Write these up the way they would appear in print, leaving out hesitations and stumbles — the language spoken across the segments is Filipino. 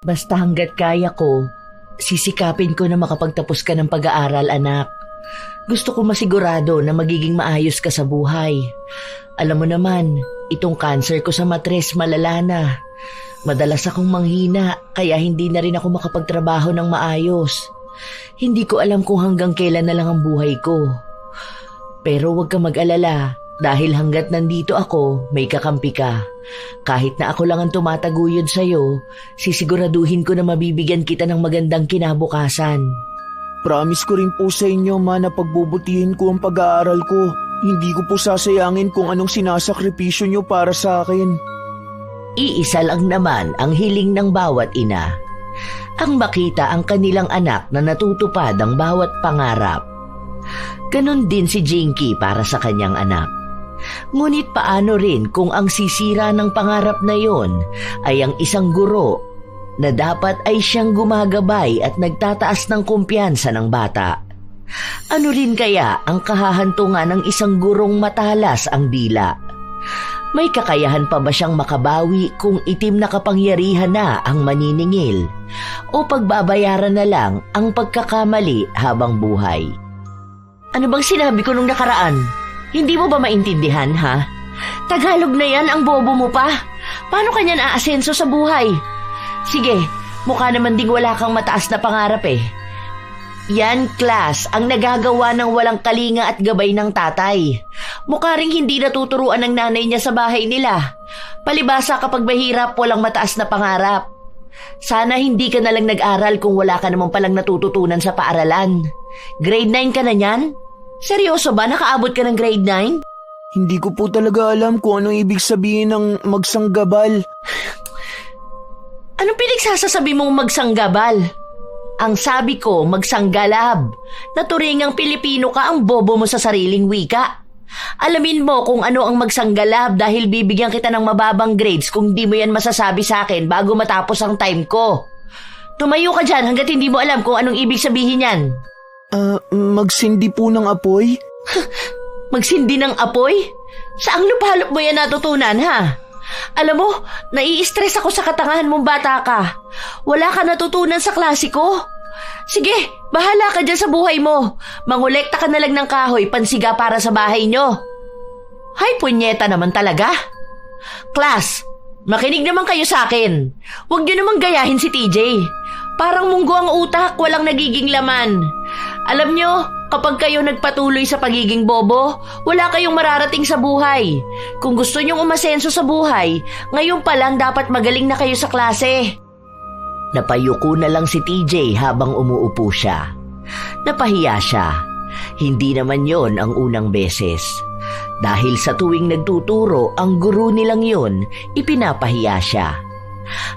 Basta hanggat kaya ko, sisikapin ko na makapagtapos ka ng pag-aaral, anak. Gusto ko masigurado na magiging maayos ka sa buhay. Alam mo naman, itong cancer ko sa matres malala na. Madalas akong manghina kaya hindi na rin ako makapagtrabaho ng maayos. Hindi ko alam kung hanggang kailan na lang ang buhay ko. Pero huwag ka mag-alala dahil hanggat nandito ako, may kakampi ka. Kahit na ako lang ang tumataguyod sa'yo, sisiguraduhin ko na mabibigyan kita ng magandang kinabukasan. Promise ko rin po sa inyo, Ma, na pagbubutihin ko ang pag-aaral ko. Hindi ko po sasayangin kung anong sinasakripisyo nyo para sa akin. Iisa lang naman ang hiling ng bawat ina. Ang makita ang kanilang anak na natutupad ang bawat pangarap. Ganon din si Jinky para sa kanyang anak. Ngunit paano rin kung ang sisira ng pangarap na yon ay ang isang guro na dapat ay siyang gumagabay at nagtataas ng kumpiyansa ng bata? Ano rin kaya ang kahahantungan ng isang gurong matalas ang dila? May kakayahan pa ba siyang makabawi kung itim na kapangyarihan na ang maniningil o pagbabayaran na lang ang pagkakamali habang buhay? Ano bang sinabi ko nung nakaraan? Hindi mo ba maintindihan, ha? Tagalog na yan, ang bobo mo pa. Paano kanya naasenso sa buhay? Sige, mukha naman ding wala kang mataas na pangarap eh. Yan, class, ang nagagawa ng walang kalinga at gabay ng tatay. Mukha ring hindi natuturuan ng nanay niya sa bahay nila. Palibasa kapag mahirap, walang mataas na pangarap. Sana hindi ka na lang nag-aral kung wala ka naman palang natututunan sa paaralan. Grade 9 ka na niyan? Seryoso ba? Nakaabot ka ng grade 9? Hindi ko po talaga alam kung anong ibig sabihin ng magsanggabal. Anong pinagsasasabi mong magsanggabal? Ang sabi ko, magsanggalab. Naturingang Pilipino ka, ang bobo mo sa sariling wika. Alamin mo kung ano ang magsanggalab dahil bibigyan kita ng mababang grades kung di mo yan masasabi sa akin bago matapos ang time ko. Tumayo ka dyan hanggat hindi mo alam kung anong ibig sabihin yan. Magsindi po ng apoy? Magsindi ng apoy? Saang lupalop mo yan natutunan, ha? Alam mo, nai-stress ako sa katangahan mong bata ka. Wala ka natutunan sa klase ko. Sige, bahala ka dyan sa buhay mo. Mangolekta ka na lang ng kahoy, pansiga para sa bahay nyo. Hay, punyeta naman talaga. Class, makinig naman kayo sa akin. Huwag nyo namang gayahin si TJ. Parang munggo ang utak, walang nagiging laman. Alam nyo, kapag kayo nagpatuloy sa pagiging bobo, wala kayong mararating sa buhay. Kung gusto nyong umasenso sa buhay, ngayon pa lang dapat magaling na kayo sa klase. Napayuko na lang si TJ habang umuupo siya. Napahiya siya. Hindi naman yon ang unang beses. Dahil sa tuwing nagtuturo ang guru nilang yon, ipinapahiya siya.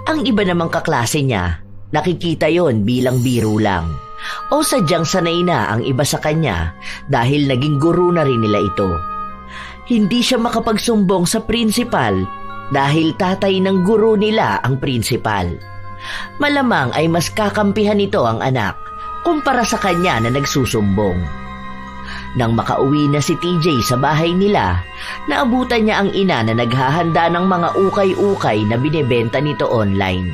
Ang iba namang kaklase niya, nakikita yon bilang biro lang. O sadyang sanay na ang iba sa kanya dahil naging guru na rin nila ito. Hindi siya makapagsumbong sa principal dahil tatay ng guru nila ang principal. Malamang ay mas kakampihan nito ang anak kumpara sa kanya na nagsusumbong. Nang makauwi na si TJ sa bahay nila, naabutan niya ang ina na naghahanda ng mga ukay-ukay na binebenta nito online.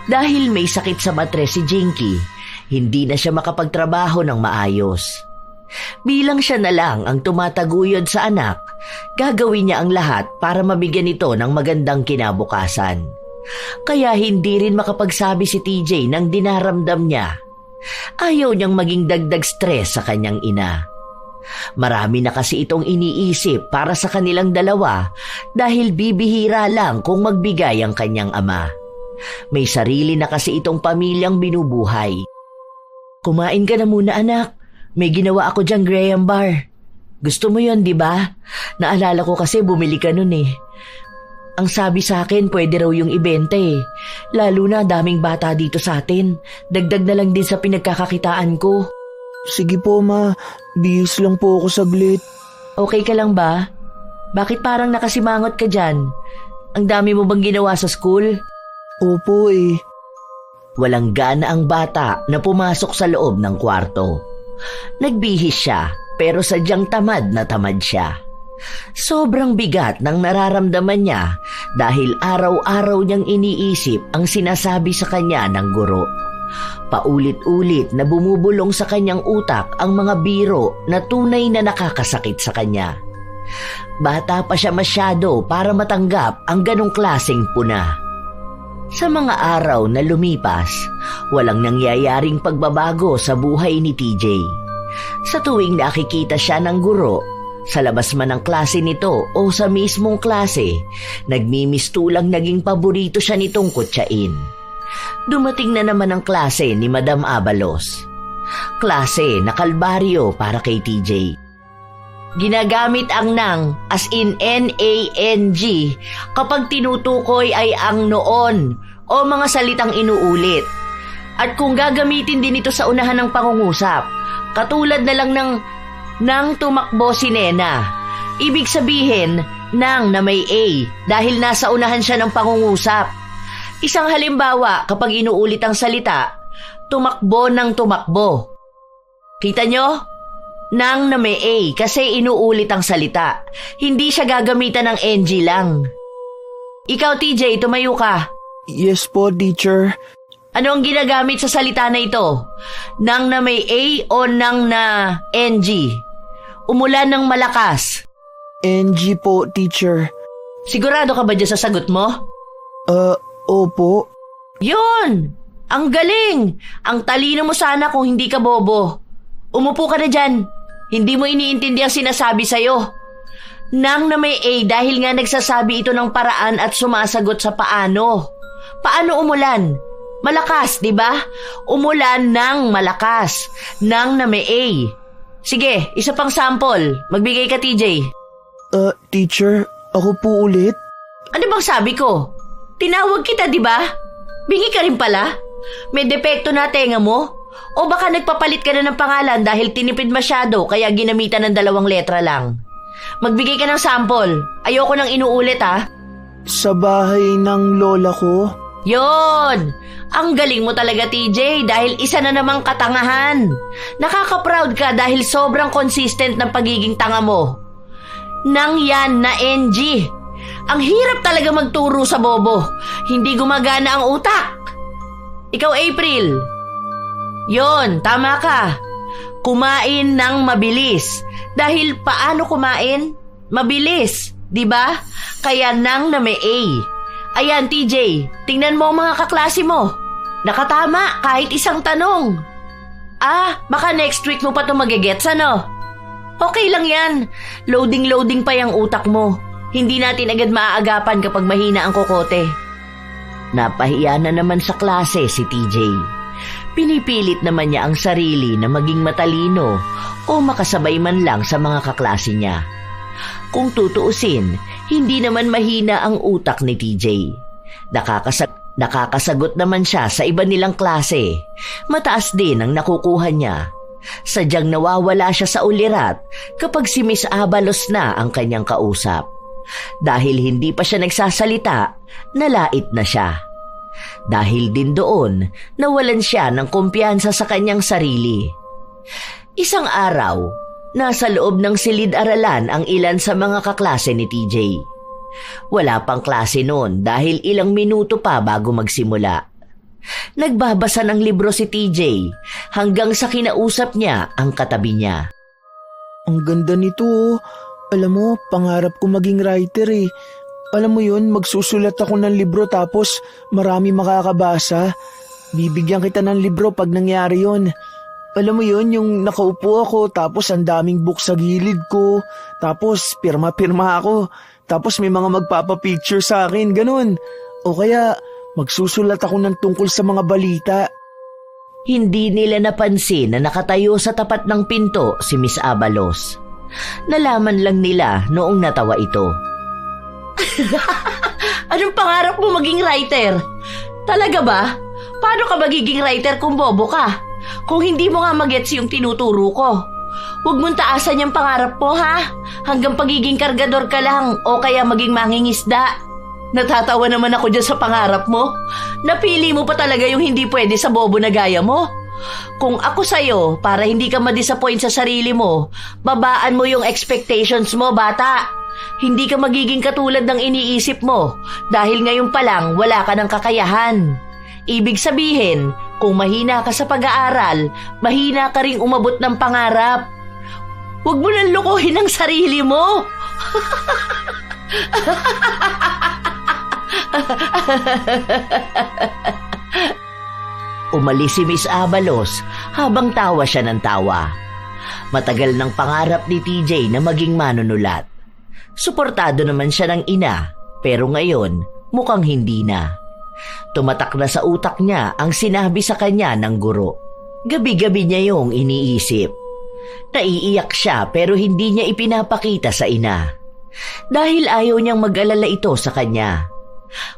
Dahil may sakit sa matres si Jinky, hindi na siya makapagtrabaho ng maayos. Bilang siya na lang ang tumataguyod sa anak, gagawin niya ang lahat para mabigyan ito ng magandang kinabukasan. Kaya hindi rin makapagsabi si TJ ng dinaramdam niya. Ayaw niyang maging dagdag stress sa kanyang ina. Marami na kasi itong iniisip para sa kanilang dalawa dahil bibihira lang kung magbigay ang kanyang ama. May sarili na kasi itong pamilyang binubuhay. Kumain ka na muna, anak. May ginawa ako dyang Graham bar. Gusto mo yon, di ba? Naalala ko kasi bumili ka nun eh. Ang sabi sa akin, pwede raw yung ibenta eh. Lalo na daming bata dito sa atin. Dagdag na lang din sa pinagkakakitaan ko. Sige po, Ma. Bihis lang po ako saglit. Okay ka lang ba? Bakit parang nakasimangot ka dyan? Ang dami mo bang ginawa sa school? Opo eh. Walang gana ang bata na pumasok sa loob ng kwarto. Nagbihis siya pero sadyang tamad na tamad siya. Sobrang bigat ng nararamdaman niya dahil araw-araw niyang iniisip ang sinasabi sa kanya ng guro. Paulit-ulit na bumubulong sa kanyang utak ang mga biro na tunay na nakakasakit sa kanya. Bata pa siya masyado para matanggap ang ganong klaseng puna. Sa mga araw na lumipas, walang nangyayaring pagbabago sa buhay ni TJ. Sa tuwing nakikita siya ng guro, sa labas man ng klase nito o sa mismong klase, nagmimistulang naging paborito siya nitong kutsain. Dumating na naman ang klase ni Madam Abalos. Klase na kalbaryo para kay TJ. Ginagamit ang nang, as in N-A-N-G, kapag tinutukoy ay ang noon o mga salitang inuulit. At kung gagamitin din ito sa unahan ng pangungusap, katulad na lang ng nang tumakbo si Nena. Ibig sabihin, nang na may A dahil nasa unahan siya ng pangungusap. Isang halimbawa kapag inuulit ang salita, tumakbo ng tumakbo. Kita nyo? Nang na may A kasi inuulit ang salita. Hindi siya gagamitan ng NG lang. Ikaw TJ, tumayo ka. Yes po, teacher. Ano ang ginagamit sa salita na ito? Nang na may A o nang na NG? Umulan ng malakas. NG po, teacher. Sigurado ka ba dyan sa sagot mo? Opo. Yun! Ang galing! Ang talino mo sana kung hindi ka bobo. Umupo ka na dyan. Hindi mo iniintindi ang sinasabi sa'yo. Nang na may A dahil nga nagsasabi ito ng paraan at sumasagot sa paano. Paano umulan? Malakas, di ba? Umulan ng malakas. Nang na may A. Sige, isa pang sample. Magbigay ka, TJ. Teacher, ako po ulit? Ano bang sabi ko? Tinawag kita, di ba? Bingi ka rin pala? May depekto na tenga mo? O baka nagpapalit ka na ng pangalan dahil tinipid masyado kaya ginamitan ng 2 letra lang? Magbigay ka ng sample. Ayoko nang inuulit, ha? Sa bahay ng lola ko? Yon! Ang galing mo talaga, TJ, dahil isa na namang katangahan. Nakaka-proud ka dahil sobrang consistent ng pagiging tanga mo. Nang yan na NG. Ang hirap talaga magturo sa bobo. Hindi gumagana ang utak. Ikaw, April. Yon, tama ka. Kumain ng mabilis. Dahil paano kumain? Mabilis, di ba? Kaya nang na may A. Ayan, TJ, tingnan mo ang mga kaklase mo. Nakatama kahit isang tanong. Baka next week mo pa ito magigets, ano? Okay lang yan. Loading pa yung utak mo. Hindi natin agad maaagapan kapag mahina ang kokote. Napahiya na naman sa klase si TJ. Pinipilit naman niya ang sarili na maging matalino o makasabay man lang sa mga kaklase niya. Kung tutuusin, hindi naman mahina ang utak ni TJ. Nakakasagot naman siya sa iba nilang klase. Mataas din ang nakukuha niya. Sadyang nawawala siya sa ulirat kapag si Miss Abalos na ang kanyang kausap. Dahil hindi pa siya nagsasalita, nalait na siya. Dahil din doon, nawalan siya ng kumpiyansa sa kanyang sarili. Isang araw, nasa loob ng silid-aralan ang ilan sa mga kaklase ni TJ. Wala pang klase noon dahil ilang minuto pa bago magsimula. Nagbabasa ng libro si TJ hanggang sa kinausap niya ang katabi niya. Ang ganda nito. Alam mo, pangarap ko maging writer eh. Alam mo yun, magsusulat ako ng libro tapos marami makakabasa. Bibigyan kita ng libro pag nangyari yun. Alam mo yun, yung nakaupo ako tapos ang daming book sa gilid ko. Tapos pirma-pirma ako. Tapos may mga magpapapicture sa akin, ganun. O kaya magsusulat ako ng tungkol sa mga balita. Hindi nila napansin na nakatayo sa tapat ng pinto si Miss Abalos. Nalaman lang nila noong natawa ito. Anong pangarap mo maging writer? Talaga ba? Paano ka magiging writer kung bobo ka? Kung hindi mo nga magets yung tinuturo ko. Huwag mong taasan yung pangarap mo, ha? Hanggang pagiging kargador ka lang o kaya maging mangingisda. Natatawa naman ako dyan sa pangarap mo. Napili mo pa talaga yung hindi pwede sa bobo na gaya mo. Kung ako sa'yo, para hindi ka ma-disappoint sa sarili mo, babaan mo yung expectations mo, bata. Hindi ka magiging katulad ng iniisip mo dahil ngayon pa lang wala ka ng kakayahan. Ibig sabihin, kung mahina ka sa pag-aaral, mahina ka ring umabot ng pangarap. Huwag mo nang lukuhin ang sarili mo. Umalis si Miss Abalos habang tawa siya ng tawa. Matagal ng pangarap ni TJ na maging manunulat. Suportado naman siya ng ina, pero ngayon mukhang hindi na. Tumatak na sa utak niya ang sinabi sa kanya ng guro. Gabi-gabi niya yung iniisip. Naiiyak siya pero hindi niya ipinapakita sa ina. Dahil ayaw niyang mag-alala ito sa kanya.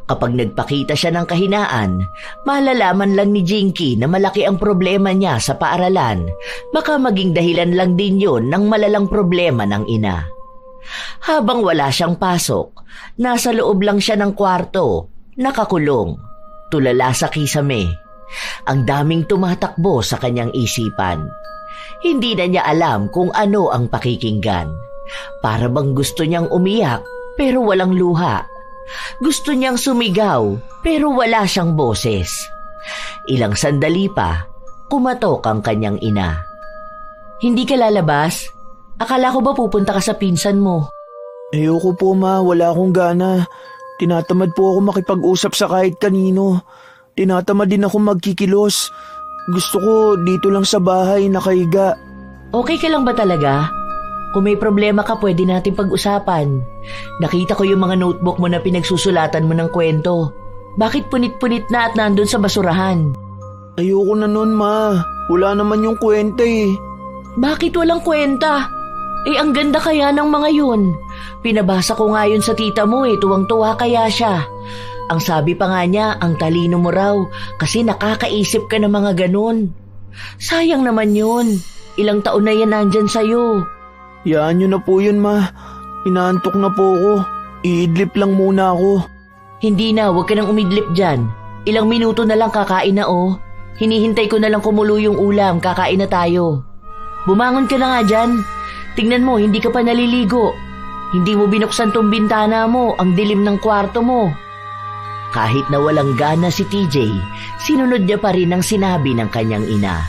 Kapag nagpakita siya ng kahinaan, malalaman lang ni Jinky na malaki ang problema niya sa paaralan. Baka maging dahilan lang din yun ng malalang problema ng ina. Habang wala siyang pasok, nasa loob lang siya ng kwarto, nakakulong, tulala sa kisame. Ang daming tumatakbo sa kanyang isipan. Hindi na niya alam kung ano ang pakikinggan. Para bang gusto niyang umiyak pero walang luha. Gusto niyang sumigaw pero wala siyang boses. Ilang sandali pa, kumatok ang kanyang ina. Hindi ka lalabas? Akala ko ba pupunta ka sa pinsan mo? Ayoko po ma, wala akong gana. Tinatamad po ako makipag-usap sa kahit kanino. Tinatamad din ako magkikilos. Gusto ko dito lang sa bahay nakahiga. Okay ka lang ba talaga? Kung may problema ka, pwede natin pag-usapan. Nakita ko yung mga notebook mo na pinagsusulatan mo ng kwento. Bakit punit-punit na at nandun sa basurahan? Ayoko na nun ma, wala naman yung kwenta eh. Bakit walang kwenta? Ang ganda kaya ng mga yun. Pinabasa ko nga yun sa tita mo tuwang-tuwa kaya siya. Ang sabi pa nga niya, ang talino mo raw kasi nakakaisip ka ng mga ganun. Sayang naman yun. Ilang taon na yan nandyan sa'yo. Yaan nyo na po yun ma, inaantok na po ako. Iidlip lang muna ako. Hindi na, huwag ka nang umidlip dyan. Ilang minuto na lang kakain na Hinihintay ko na lang kumulo yung ulam, kakain na tayo. Bumangon ka na nga dyan. Tingnan mo, hindi ka pa naliligo. Hindi mo binuksan tong bintana mo, ang dilim ng kwarto mo. Kahit na walang gana si TJ, sinunod niya pa rin ang sinabi ng kanyang ina.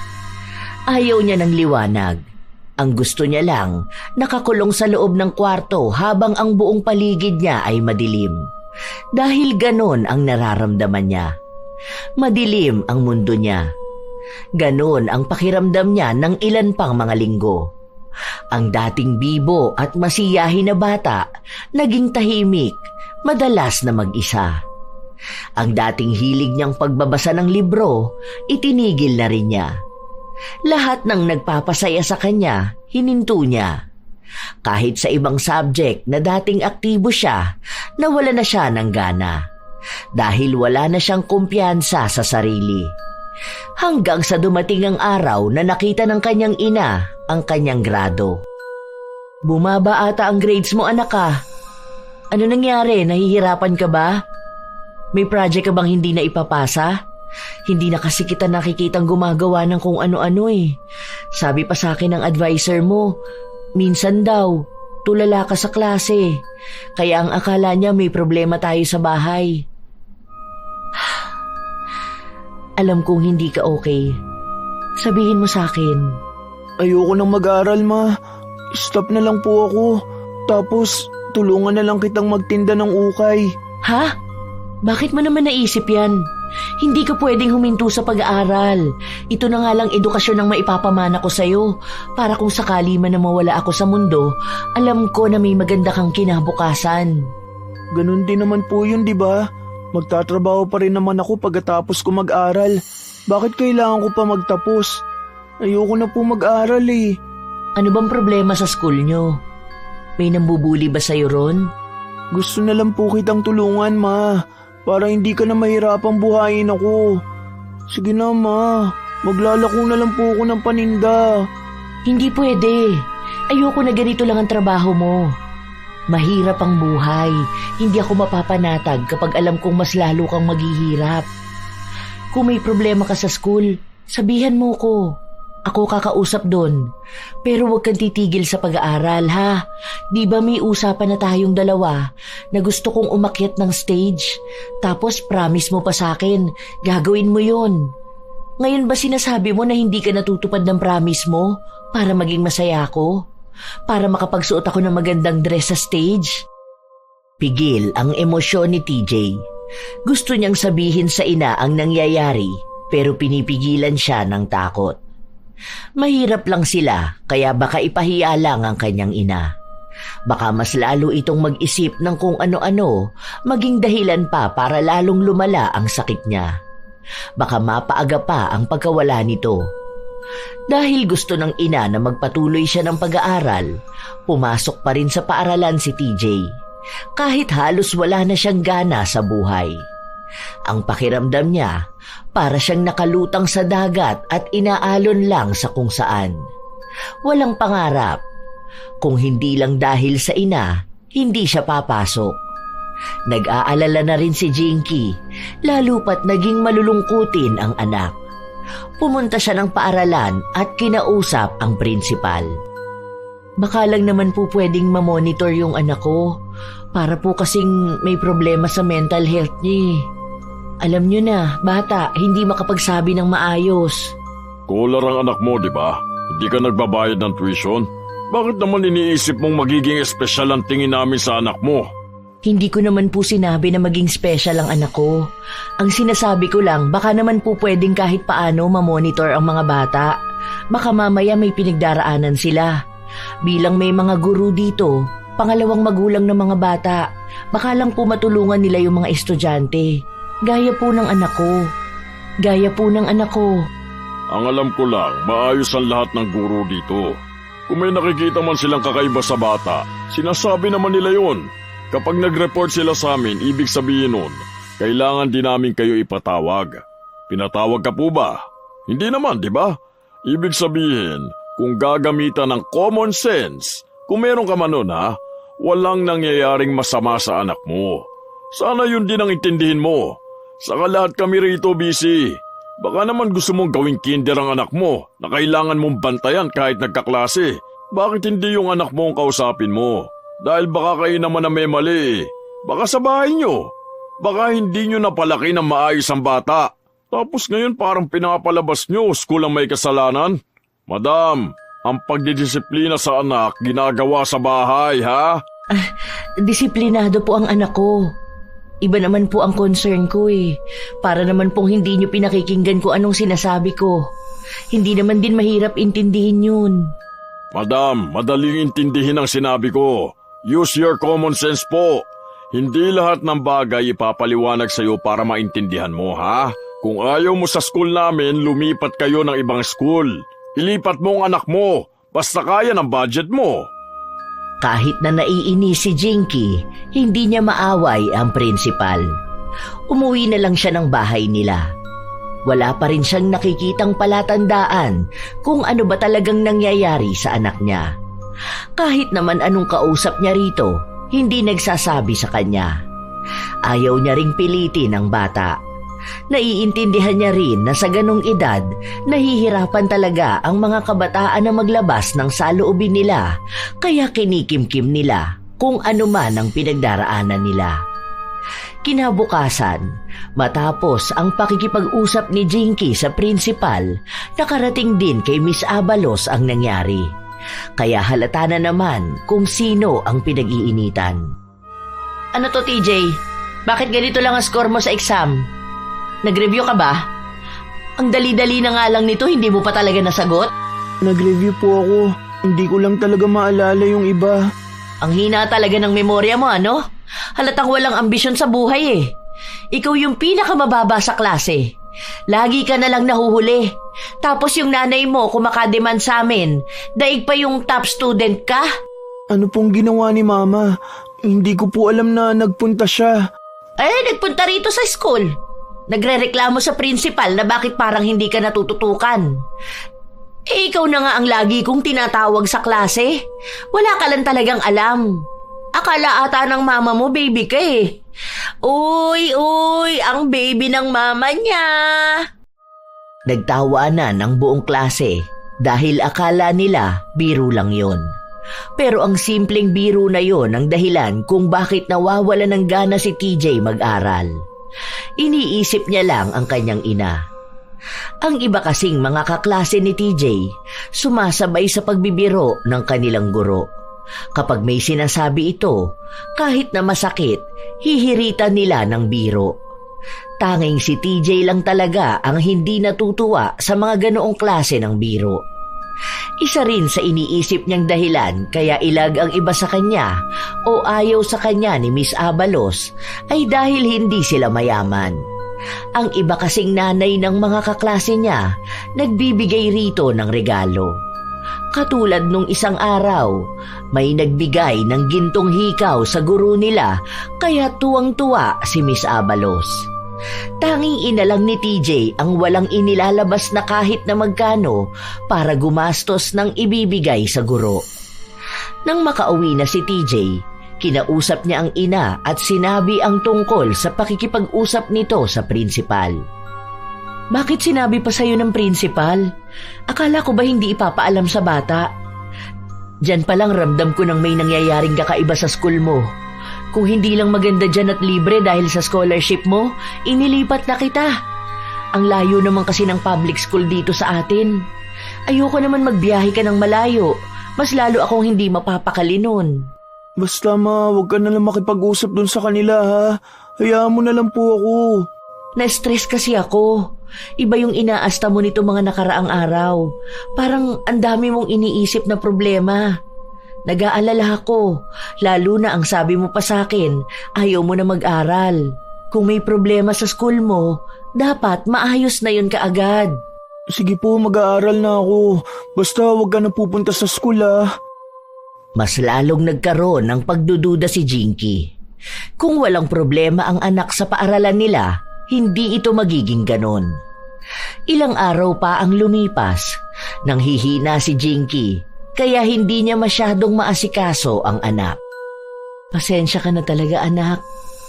Ayaw niya ng liwanag. Ang gusto niya lang, nakakulong sa loob ng kwarto habang ang buong paligid niya ay madilim. Dahil ganon ang nararamdaman niya. Madilim ang mundo niya. Ganon ang pakiramdam niya ng ilan pang mga linggo. Ang dating bibo at masiyahin na bata, naging tahimik, madalas na mag-isa. Ang dating hilig niyang pagbabasa ng libro, itinigil na rin niya. Lahat ng nagpapasaya sa kanya, hininto niya. Kahit sa ibang subject na dating aktibo siya, nawala na siya ng gana. Dahil wala na siyang kumpiyansa sa sarili. Hanggang sa dumating ang araw na nakita ng kanyang ina ang kanyang grado. Bumaba ata ang grades mo, anak ka. Ano nangyari? Nahihirapan ka ba? May project ka bang hindi na ipapasa? Hindi na kasi kita nakikitang gumagawa ng kung ano-ano Sabi pa sa akin ng advisor mo, minsan daw, tulala ka sa klase. Kaya ang akala niya may problema tayo sa bahay. Alam kong hindi ka okay. Sabihin mo sa akin. Ayoko nang mag-aral ma. Stop na lang po ako. Tapos tulungan na lang kitang magtinda ng ukay. Ha? Bakit mo naman naisip yan? Hindi ka pwedeng huminto sa pag-aaral. Ito na nga lang edukasyon ang maipapamana ko sa'yo. Para kung sakali man na mawala ako sa mundo, alam ko na may maganda kang kinabukasan. Ganun din naman po yun, di ba? Magtatrabaho pa rin naman ako pagkatapos ko mag-aral. Bakit kailangan ko pa magtapos? Ayoko na po mag-aral Ano bang problema sa school nyo? May nambubuli ba sa'yo ron? Gusto na lang po kitang tulungan, ma. Para hindi ka na mahirapang buhayin ako. Sige na, ma. Maglalako na lang po ako ng paninda. Hindi pwede. Ayoko na ganito lang ang trabaho mo. Mahirap ang buhay. Hindi ako mapapanatag kapag alam kong mas lalo kang maghihirap. Kung may problema ka sa school, Sabihan mo ko. Ako kakausap doon. Pero huwag kang titigil sa pag-aaral, ha? Di ba may usapan na tayong dalawa na gusto kong umakyat ng stage? Tapos promise mo pa sa akin, gagawin mo yon. Ngayon ba sinasabi mo na hindi ka natutupad ng promise mo para maging masaya ako? Para makapagsuot ako ng magandang dress sa stage? Pigil ang emosyon ni TJ. Gusto niyang sabihin sa ina ang nangyayari pero pinipigilan siya ng takot. Mahirap lang sila kaya baka ipahiya lang ang kanyang ina. Baka mas lalo itong mag-isip ng kung ano-ano, maging dahilan pa para lalong lumala ang sakit niya. Baka mapaaga pa ang pagkawala nito. Dahil gusto ng ina na magpatuloy siya ng pag-aaral, pumasok pa rin sa paaralan si TJ. Kahit halos wala na siyang gana sa buhay. Ang pakiramdam niya, para siyang nakalutang sa dagat at inaalon lang sa kung saan. Walang pangarap. Kung hindi lang dahil sa ina, hindi siya papasok. Nag-aalala na rin si Jinky, lalo pat naging malulungkutin ang anak. Pumunta siya ng paaralan at kinausap ang prinsipal. Baka lang naman po pwedeng mamonitor yung anak ko. Para po kasing may problema sa mental health niya. Alam niyo na, bata, hindi makapagsabi ng maayos. Kular ang anak mo, di ba? Hindi ka nagbabayad ng tuition? Bakit naman iniisip mong magiging espesyal ang tingin namin sa anak mo? Hindi ko naman po sinabi na maging special ang anak ko. Ang sinasabi ko lang, baka naman po pwedeng kahit paano mamonitor ang mga bata. Baka mamaya may pinagdaraanan sila. Bilang may mga guru dito, pangalawang magulang ng mga bata, baka lang po matulungan nila yung mga estudyante. Gaya po ng anak ko. Gaya po ng anak ko. Ang alam ko lang, maayos ang lahat ng guro dito. Kung may nakikita man silang kakaiba sa bata, sinasabi naman nila yun. Kapag nag-report sila sa amin, ibig sabihin nun, kailangan din namin kayo ipatawag. Pinatawag ka po ba? Hindi naman, di ba? Ibig sabihin, kung gagamitan ng common sense, kung meron ka man nun ha, walang nangyayaring masama sa anak mo. Sana yun din ang intindihin mo. Saka lahat kami rito busy. Baka naman gusto mong gawing kinder ang anak mo na kailangan mong bantayan kahit nagkaklase. Bakit hindi yung anak mo ang kausapin mo? Dahil baka kayo naman na may mali. Baka sa bahay nyo. Baka hindi nyo napalaki ng maayos ang bata. Tapos ngayon parang pinapalabas nyo, school ang may kasalanan. Madam, ang pagdidisiplina sa anak ginagawa sa bahay, ha? Disiplinado po ang anak ko. Iba naman po ang concern ko eh. Para naman pong hindi nyo pinakikinggan ko anong sinasabi ko. Hindi naman din mahirap intindihin yun. Madam, madaling intindihin ang sinabi ko. Use your common sense po. Hindi lahat ng bagay ipapaliwanag sa iyo para maintindihan mo, ha? Kung ayaw mo sa school namin, lumipat kayo ng ibang school. Ilipat mo ang anak mo. Basta kaya ng budget mo. Kahit na naiinis si Jinky, hindi niya maaway ang prinsipal. Umuwi na lang siya ng bahay nila. Wala pa rin siyang nakikitang palatandaan kung ano ba talagang nangyayari sa anak niya. Kahit naman anong kausap niya rito, hindi nagsasabi sa kanya. Ayaw niya ring pilitin ang bata. Naiintindihan niya rin na sa ganong edad, nahihirapan talaga ang mga kabataan na maglabas ng saloobin nila, kaya kinikimkim nila kung ano man ang pinagdaraanan nila. Kinabukasan, matapos ang pakikipag-usap ni Jinky sa prinsipal, nakarating din kay Miss Abalos ang nangyari. Kaya halata na naman kung sino ang pinag-iinitan. Ano to, TJ? Bakit ganito lang ang score mo sa exam? Nag-review ka ba? Ang dali-dali na nga lang nito, hindi mo pa talaga nasagot? Nag-review po ako. Hindi ko lang talaga maalala yung iba. Ang hina talaga ng memorya mo, ano? Halatang walang ambisyon sa buhay eh. Ikaw yung pinakamababa sa klase. Lagi ka na lang nahuhuli. Tapos yung nanay mo kumakademand sa amin, daig pa yung top student ka? Ano pong ginawa ni Mama? Hindi ko po alam na nagpunta siya. Nagpunta rito sa school. Nagrereklamo sa principal na bakit parang hindi ka natututukan. Ikaw na nga ang lagi kong tinatawag sa klase. Wala ka lang talagang alam. Akala ata ng mama mo baby ka eh. Uy, ang baby ng mama niya. Nagtawanan ang buong klase dahil akala nila biro lang yon. Pero ang simpleng biro na yon ang dahilan kung bakit nawawala ng gana si TJ mag-aral. Iniisip niya lang ang kanyang ina. Ang iba kasing mga kaklase ni TJ, sumasabay sa pagbibiro ng kanilang guro. Kapag may sinasabi ito, kahit na masakit, hihiritan nila ng biro. Tanging si TJ lang talaga ang hindi natutuwa sa mga ganoong klase ng biro. Isa rin sa iniisip niyang dahilan kaya ilag ang iba sa kanya o ayaw sa kanya ni Miss Abalos ay dahil hindi sila mayaman. Ang iba kasing nanay ng mga kaklase niya nagbibigay rito ng regalo. Katulad nung isang araw, may nagbigay ng gintong hikaw sa guro nila kaya tuwang-tuwa si Miss Abalos. Tanging ina lang ni TJ ang walang inilalabas na kahit na magkano para gumastos ng ibibigay sa guro. Nang makauwi na si TJ, kinausap niya ang ina at sinabi ang tungkol sa pakikipag-usap nito sa prinsipal. Bakit sinabi pa sa'yo ng prinsipal? Akala ko ba hindi ipapaalam sa bata? Diyan pa lang ramdam ko nang may nangyayaring kakaiba sa school mo. Kung hindi lang maganda dyan at libre dahil sa scholarship mo, inilipat na kita. Ang layo naman kasi ng public school dito sa atin. Ayoko naman magbiyahe ka ng malayo. Mas lalo akong hindi mapapakali nun. Basta ma, huwag ka na lang makipag-usap dun sa kanila ha. Hayaan mo na lang po ako. Na-stress kasi ako. Iba yung inaasta mo nito mga nakaraang araw. Parang ang dami mong iniisip na problema. Nag-aalala ako, lalo na ang sabi mo pa sa akin, ayaw mo na mag-aral. Kung may problema sa school mo, dapat maayos na yun kaagad. Sige po, mag-aaral na ako. Basta huwag ka na pupunta sa school ha. Mas lalong nagkaroon ng pagdududa si Jinky. Kung walang problema ang anak sa paaralan nila, hindi ito magiging ganon. Ilang araw pa ang lumipas, nang hihina si Jinky. Kaya hindi niya masyadong maasikaso ang anak. Pasensya ka na talaga anak.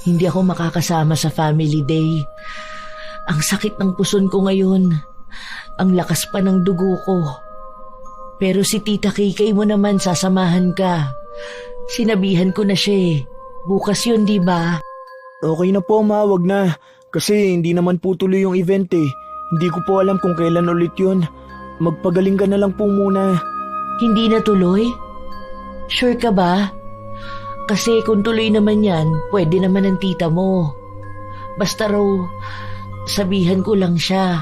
Hindi ako makakasama sa family day. Ang sakit ng puson ko ngayon. Ang lakas pa ng dugo ko. Pero si Tita Kikay mo naman sasamahan ka. Sinabihan ko na siya eh. Bukas yun, di ba? Okay na po ma, wag na. Kasi hindi naman po tuloy yung event eh. Hindi ko po alam kung kailan ulit yun. Magpagaling ka na lang po muna. Hindi na tuloy? Sure ka ba? Kasi kung tuloy naman yan, pwede naman ang tita mo. Basta raw, sabihan ko lang siya.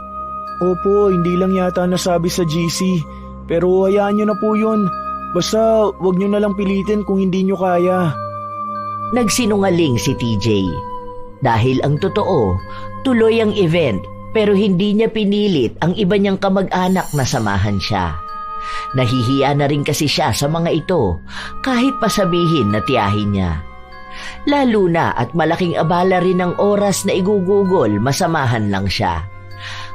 Opo, hindi lang yata nasabi sa GC. Pero hayaan nyo na po yun. Basta wag nyo na lang pilitin kung hindi nyo kaya. Nagsinungaling si TJ. Dahil ang totoo, tuloy ang event pero hindi niya pinilit ang iba niyang kamag-anak na samahan siya. Nahihiya na rin kasi siya sa mga ito kahit pasabihin na tiyahin niya. Lalo na at malaking abala rin ng oras na igugugol masamahan lang siya.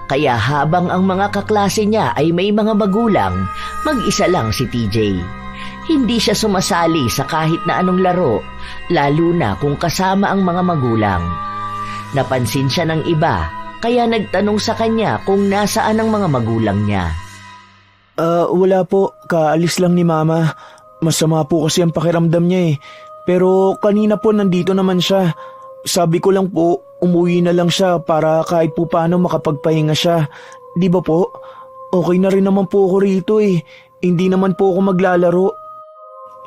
Kaya habang ang mga kaklase niya ay may mga magulang, mag-isa lang si TJ. Hindi siya sumasali sa kahit na anong laro, lalo na kung kasama ang mga magulang. Napansin siya ng iba, kaya nagtanong sa kanya kung nasaan ang mga magulang niya. Wala po. Kaalis lang ni Mama. Masama po kasi ang pakiramdam niya eh. Pero kanina po nandito naman siya. Sabi ko lang po, umuwi na lang siya para kahit po paano makapagpahinga siya. Di ba po? Okay na rin naman po ako rito eh. Hindi naman po ako maglalaro.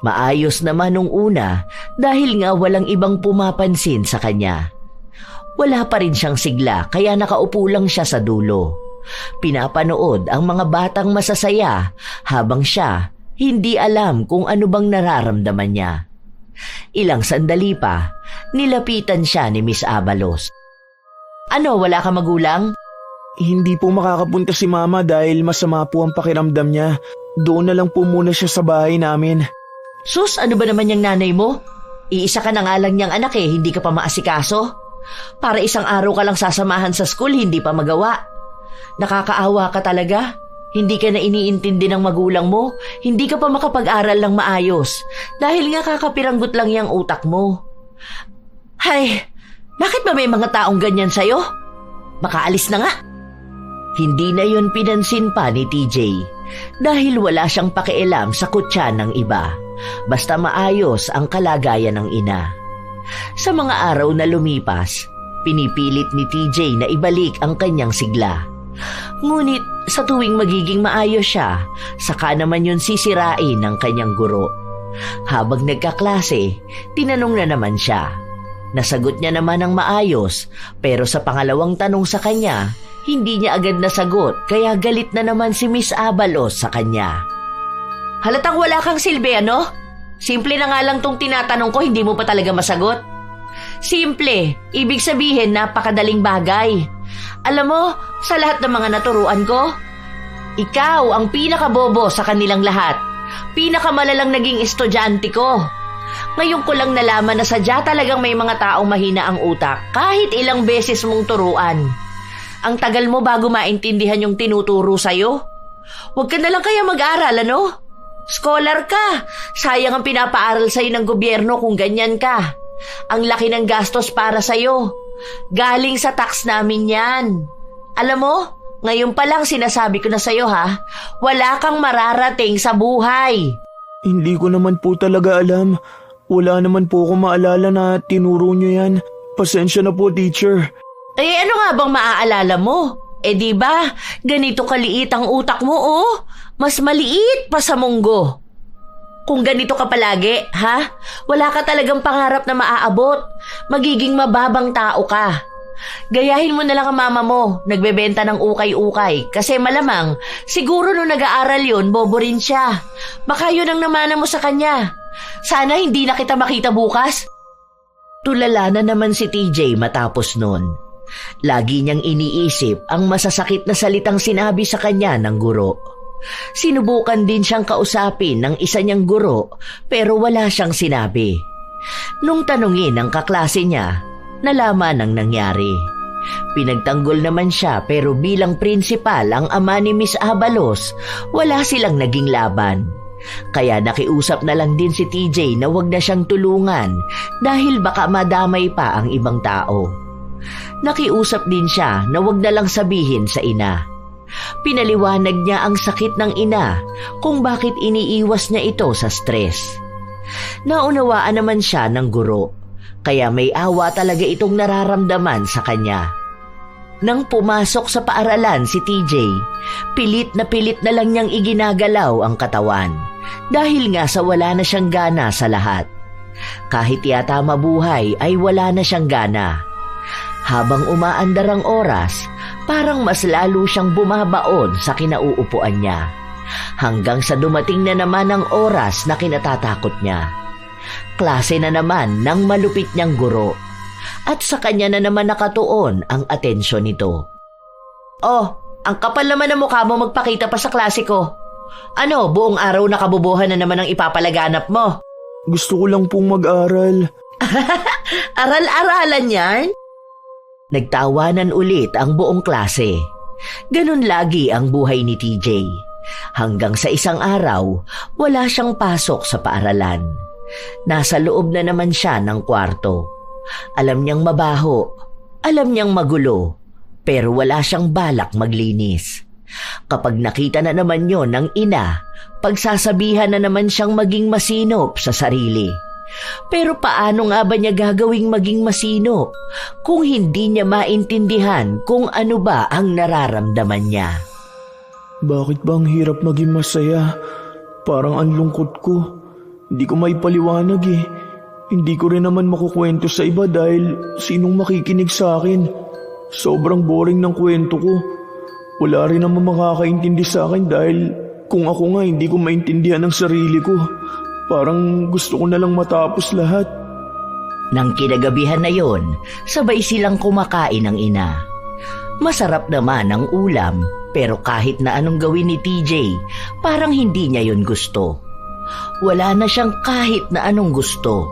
Maayos naman nung una dahil nga walang ibang pumapansin sa kanya. Wala pa rin siyang sigla kaya nakaupo lang siya sa dulo. Pinapanood ang mga batang masasaya habang siya hindi alam kung ano bang nararamdaman niya. Ilang sandali pa, nilapitan siya ni Miss Abalos. Ano, wala ka magulang? Hindi po makakapunta si Mama dahil masama po ang pakiramdam niya. Doon na lang po muna siya sa bahay namin. Sus, ano ba naman yung nanay mo? Iisa ka na nga lang niyang anak eh, hindi ka pa maasikaso? Para isang araw ka lang sasamahan sa school, hindi pa magawa. Nakakaawa ka talaga. Hindi ka na iniintindi ng magulang mo. Hindi ka pa makapag-aral ng maayos. Dahil nga kakapiranggot lang yung utak mo. Hay, bakit ba may mga taong ganyan sa'yo? Makaalis na nga. Hindi na yon pinansin pa ni TJ dahil wala siyang pakialam sa kutya ng iba, basta maayos ang kalagayan ng ina. Sa mga araw na lumipas, pinipilit ni TJ na ibalik ang kanyang sigla. Ngunit sa tuwing magiging maayos siya, saka naman yun sisirain ng kanyang guro. Habang nagkaklase, tinanong na naman siya. Nasagot niya naman ng maayos, pero sa pangalawang tanong sa kanya, hindi niya agad nasagot, kaya galit na naman si Miss Abalos sa kanya. Halatang wala kang silbi, ano? Simple na nga lang tong tinatanong ko, hindi mo pa talaga masagot? Simple, ibig sabihin napakadaling bagay. Alam mo, sa lahat ng mga naturuan ko, ikaw ang pinakabobo sa kanilang lahat. Pinakamalalang naging estudyante ko. Ngayon ko lang nalaman na sadya talagang may mga taong mahina ang utak kahit ilang beses mong turuan. Ang tagal mo bago maintindihan yung tinuturo sa'yo. Huwag ka na lang kaya mag-aral, ano? Scholar ka. Sayang ang pinapaaral sa'yo ng gobyerno kung ganyan ka. Ang laki ng gastos para sa'yo. Galing sa tax namin yan. Alam mo, ngayon pa lang sinasabi ko na sa'yo ha, wala kang mararating sa buhay. Hindi ko naman po talaga alam. Wala naman po akong maalala na tinuro niyo yan. Pasensya na po, teacher. Eh ano nga bang maaalala mo? Eh di ba, ganito kaliit ang utak mo oh. Mas maliit pa sa munggo. Kung ganito ka palagi, ha? Wala ka talagang pangarap na maaabot. Magiging mababang tao ka. Gayahin mo na lang ang mama mo, nagbebenta ng ukay-ukay. Kasi malamang, siguro nung nag-aaral yun, bobo rin siya. Baka yun ang namana mo sa kanya. Sana hindi na kita makita bukas. Tulala na naman si TJ matapos nun. Lagi niyang iniisip ang masasakit na salitang sinabi sa kanya ng guro. Sinubukan din siyang kausapin ng isa niyang guro pero wala siyang sinabi. Nung tanungin ang kaklase niya, nalaman ang nangyari. Pinagtanggol naman siya pero bilang prinsipal ang ama ni Miss Abalos, wala silang naging laban. Kaya nakiusap na lang din si TJ na wag na siyang tulungan dahil baka madamay pa ang ibang tao. Nakiusap din siya na wag na lang sabihin sa ina. Pinaliwanag niya ang sakit ng ina kung bakit iniiwas niya ito sa stress. Naunawaan naman siya ng guro, kaya may awa talaga itong nararamdaman sa kanya. Nang pumasok sa paaralan si TJ, pilit na lang niyang iginagalaw ang katawan dahil nga sa wala na siyang gana sa lahat. Kahit yata mabuhay ay wala na siyang gana. Habang umaandar ang oras, parang mas lalo siyang bumabaon sa kinauupuan niya. Hanggang sa dumating na naman ang oras na kinatatakot niya. Klase na naman ng malupit niyang guro. At sa kanya na naman nakatuon ang atensyon nito. Oh, ang kapal naman ng mukha mo magpakita pa sa klase ko. Ano, buong araw nakabubuhan na naman ang ipapalaganap mo? Gusto ko lang pong mag-aral. Aral-aralan yan? Nagtawanan ulit ang buong klase. Ganun lagi ang buhay ni TJ. Hanggang sa isang araw, wala siyang pasok sa paaralan. Nasa loob na naman siya ng kwarto. Alam niyang mabaho, alam niyang magulo, pero wala siyang balak maglinis. Kapag nakita na naman yon ng ina, pagsasabihan na naman siyang maging masinop sa sarili. Pero paano nga ba niya gagawing maging masinop kung hindi niya maintindihan kung ano ba ang nararamdaman niya? Bakit ba ang hirap maging masaya? Parang ang lungkot ko. Hindi ko maipaliwanag eh. Hindi ko rin naman makukwento sa iba dahil sinong makikinig sa akin. Sobrang boring ng kwento ko. Wala rin naman makakaintindi sa akin dahil kung ako nga hindi ko maintindihan ang sarili ko. Parang gusto ko na lang matapos lahat. Nang kinagabihan na yon, sabay silang kumakain ng ina. Masarap naman ang ulam, pero kahit na anong gawin ni TJ, parang hindi niya yon gusto. Wala na siyang kahit na anong gusto.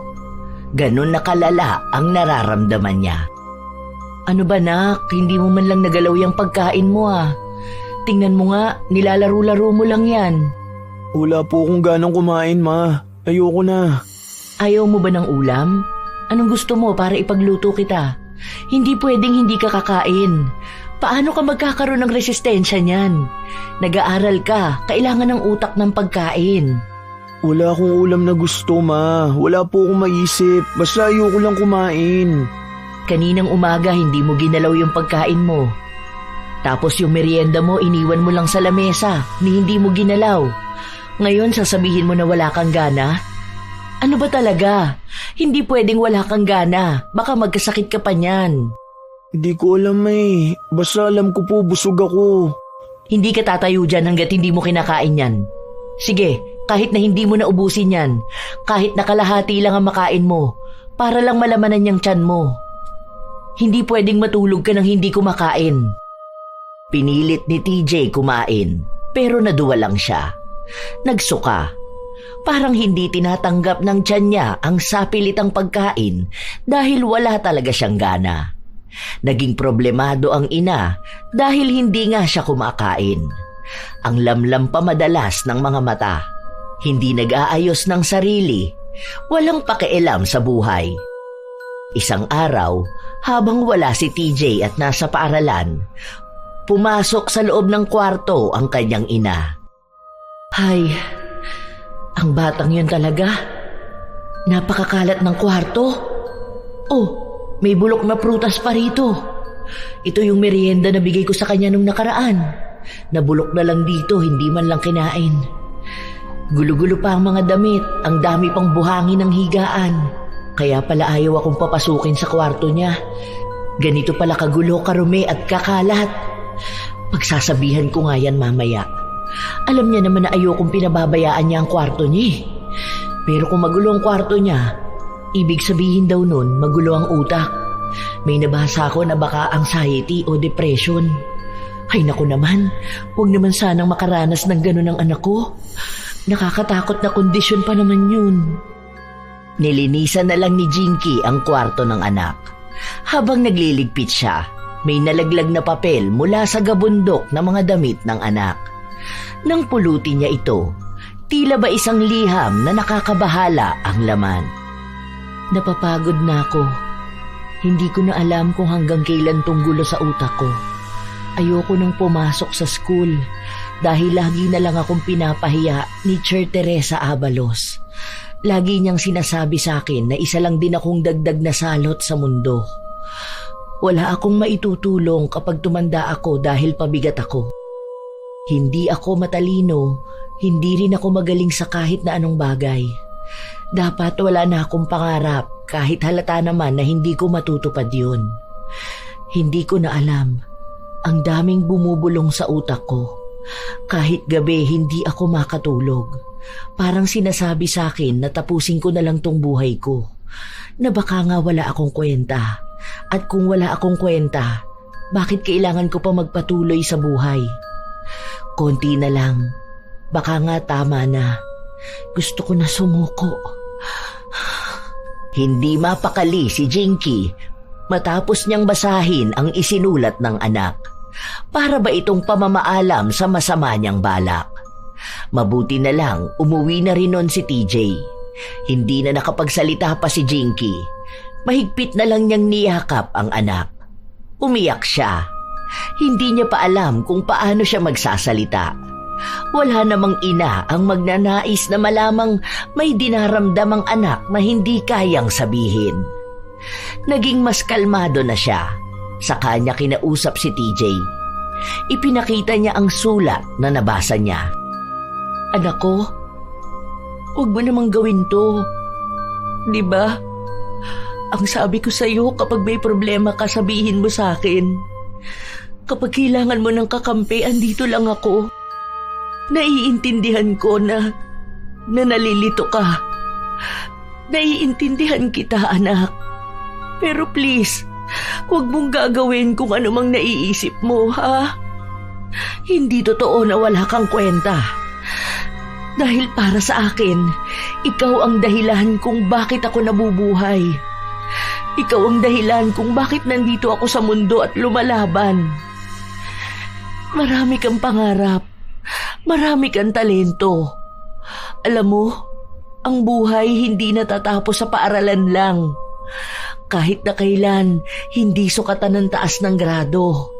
Ganun na kalala ang nararamdaman niya. Ano ba nak, hindi mo man lang nagalaw yung pagkain mo ah. Tingnan mo nga, nilalaro-laro mo lang yan. Wala po akong ganang kumain, ma. Ayoko na. Ayaw mo ba ng ulam? Anong gusto mo para ipagluto kita? Hindi pwedeng hindi ka kakain. Paano ka magkakaroon ng resistensya niyan? Nag-aaral ka, kailangan ng utak ng pagkain. Wala akong ulam na gusto, Ma. Wala po akong maisip. Basta ayoko lang kumain. Kaninang umaga hindi mo ginalaw yung pagkain mo. Tapos yung merienda mo iniwan mo lang sa lamesa ni hindi mo ginalaw. Ngayon sasabihin mo na wala kang gana? Ano ba talaga? Hindi pwedeng wala kang gana. Baka magkasakit ka pa niyan. Hindi ko alam eh. Basta alam ko po busog ako. Hindi ka tatayo dyan hanggat hindi mo kinakain yan. Sige, kahit na hindi mo na ubusin yan, kahit na kalahati lang ang makain mo, para lang malamanan yung tiyan mo. Hindi pwedeng matulog ka nang hindi kumakain. Pinilit ni TJ kumain, pero naduwa lang siya. Nagsuka. Parang hindi tinatanggap ng tiyan niya ang sapilitang pagkain dahil wala talaga siyang gana. Naging problemado ang ina dahil hindi nga siya kumakain. Ang lamlam pa madalas ng mga mata. Hindi nag-aayos ng sarili. Walang pakialam sa buhay. Isang araw, habang wala si TJ at nasa paaralan, pumasok sa loob ng kwarto ang kanyang ina. Hay, ang batang yun talaga. Napakakalat ng kwarto. Oh, may bulok na prutas pa rito. Ito yung merienda na bigay ko sa kanya nung nakaraan. Nabulok na lang dito, hindi man lang kinain. Gulo-gulo pa ang mga damit, ang dami pang buhangin ng higaan. Kaya pala ayaw akong papasukin sa kwarto niya. Ganito pala kagulo, karumi at kakalat. Pagsasabihan ko nga yan mamaya. Alam niya naman na ayokong pinababayaan niya ang kwarto niya. Pero kung magulo ang kwarto niya, ibig sabihin daw nun magulo ang utak. May nabasa ko na baka anxiety o depression. Ay naku naman, huwag naman sanang makaranas ng ganun ang anak ko. Nakakatakot na kondisyon pa naman yun. Nilinisan na lang ni Jinky ang kwarto ng anak. Habang nagliligpit siya, may nalaglag na papel mula sa gabundok na mga damit ng anak. Nang pulutin niya ito, tila ba isang liham na nakakabahala ang laman. Napapagod na ako. Hindi ko na alam kung hanggang kailan tong gulo sa utak ko. Ayoko nang pumasok sa school dahil lagi na lang akong pinapahiya ni Cher Teresa Abalos. Lagi niyang sinasabi sa akin na isa lang din akong dagdag na salot sa mundo. Wala akong maitutulong kapag tumanda ako dahil pabigat ako. Hindi ako matalino, hindi rin ako magaling sa kahit na anong bagay. Dapat wala na akong pangarap kahit halata naman na hindi ko matutupad yun. Hindi ko na alam. Ang daming bumubulong sa utak ko. Kahit gabi hindi ako makatulog. Parang sinasabi sa akin na tapusin ko na lang tong buhay ko. Na baka nga wala akong kwenta. At kung wala akong kwenta, bakit kailangan ko pa magpatuloy sa buhay? Konti na lang. Baka nga tama na. Gusto ko na sumuko. Hindi mapakali si Jinky matapos niyang basahin ang isinulat ng anak. Para ba itong pamamaalam sa masama niyang balak? Mabuti na lang umuwi na rin nun si TJ. Hindi na nakapagsalita pa si Jinky. Mahigpit na lang niyang niyakap ang anak. Umiyak siya. Hindi niya pa alam kung paano siya magsasalita. Wala namang ina ang magnanais na malamang may dinaramdam ang anak na hindi kayang sabihin. Naging mas kalmado na siya. Sa kanya kinausap si TJ. Ipinakita niya ang sulat na nabasa niya. Anak ko, huwag mo namang gawin to. Diba? Ang sabi ko sa'yo, kapag may problema ka, sabihin mo sa akin. Kapag kailangan mo ng kakampi, andito lang ako. Naiintindihan ko na nalilito ka. Naiintindihan kita, anak. Pero please, huwag mong gagawin kung ano mang naiisip mo, ha? Hindi totoo na wala kang kwenta. Dahil para sa akin, ikaw ang dahilan kung bakit ako nabubuhay. Ikaw ang dahilan kung bakit nandito ako sa mundo at lumalaban. Marami kang pangarap. Marami kang talento. Alam mo, ang buhay hindi natatapos sa paaralan lang. Kahit na kailan, hindi sukatan ng taas ng grado.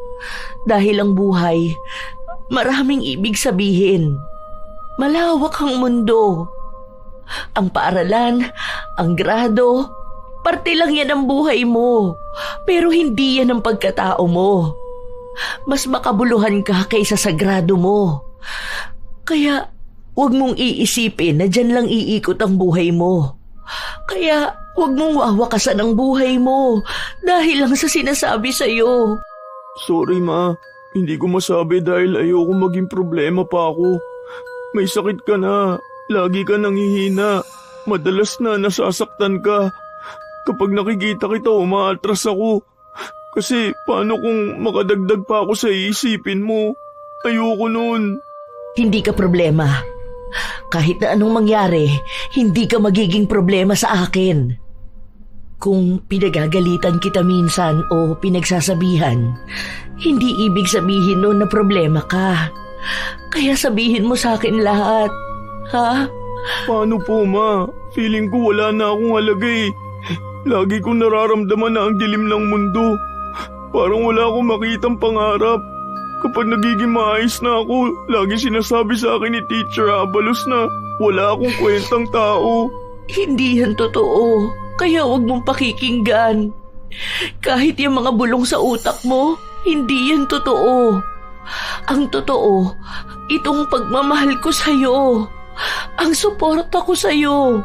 Dahil ang buhay, maraming ibig sabihin. Malawak ang mundo. Ang paaralan, ang grado, parte lang yan ang buhay mo. Pero hindi yan ang pagkatao mo. Mas makabuluhan ka kaysa sa grado mo. Kaya, huwag mong iisipin na dyan lang iikot ang buhay mo. Kaya, huwag mong wawakasan ang buhay mo dahil lang sa sinasabi sa'yo. Sorry ma, hindi ko masabi dahil ayoko maging problema pa ako. May sakit ka na, lagi ka nanghihina, madalas na nasasaktan ka. Kapag nakikita kita, umaatras ako. Kasi paano kung makadagdag pa ako sa iisipin mo? Ayoko nun. Hindi ka problema. Kahit na anong mangyari, hindi ka magiging problema sa akin. Kung pinagagalitan kita minsan o pinagsasabihan, hindi ibig sabihin nun na problema ka. Kaya sabihin mo sa akin lahat, ha? Paano po ma? Feeling ko wala na akong halaga eh. Lagi kong nararamdaman na ang dilim ng mundo. Parang wala akong makitang pangarap. Kapag nagiging maayos na ako, lagi sinasabi sa akin ni Teacher Abalos na wala akong kwentang tao. Hindi yan totoo. Kaya huwag mong pakikinggan. Kahit yung mga bulong sa utak mo, hindi yan totoo. Ang totoo, itong pagmamahal ko sa'yo. Ang suporta ko sa'yo.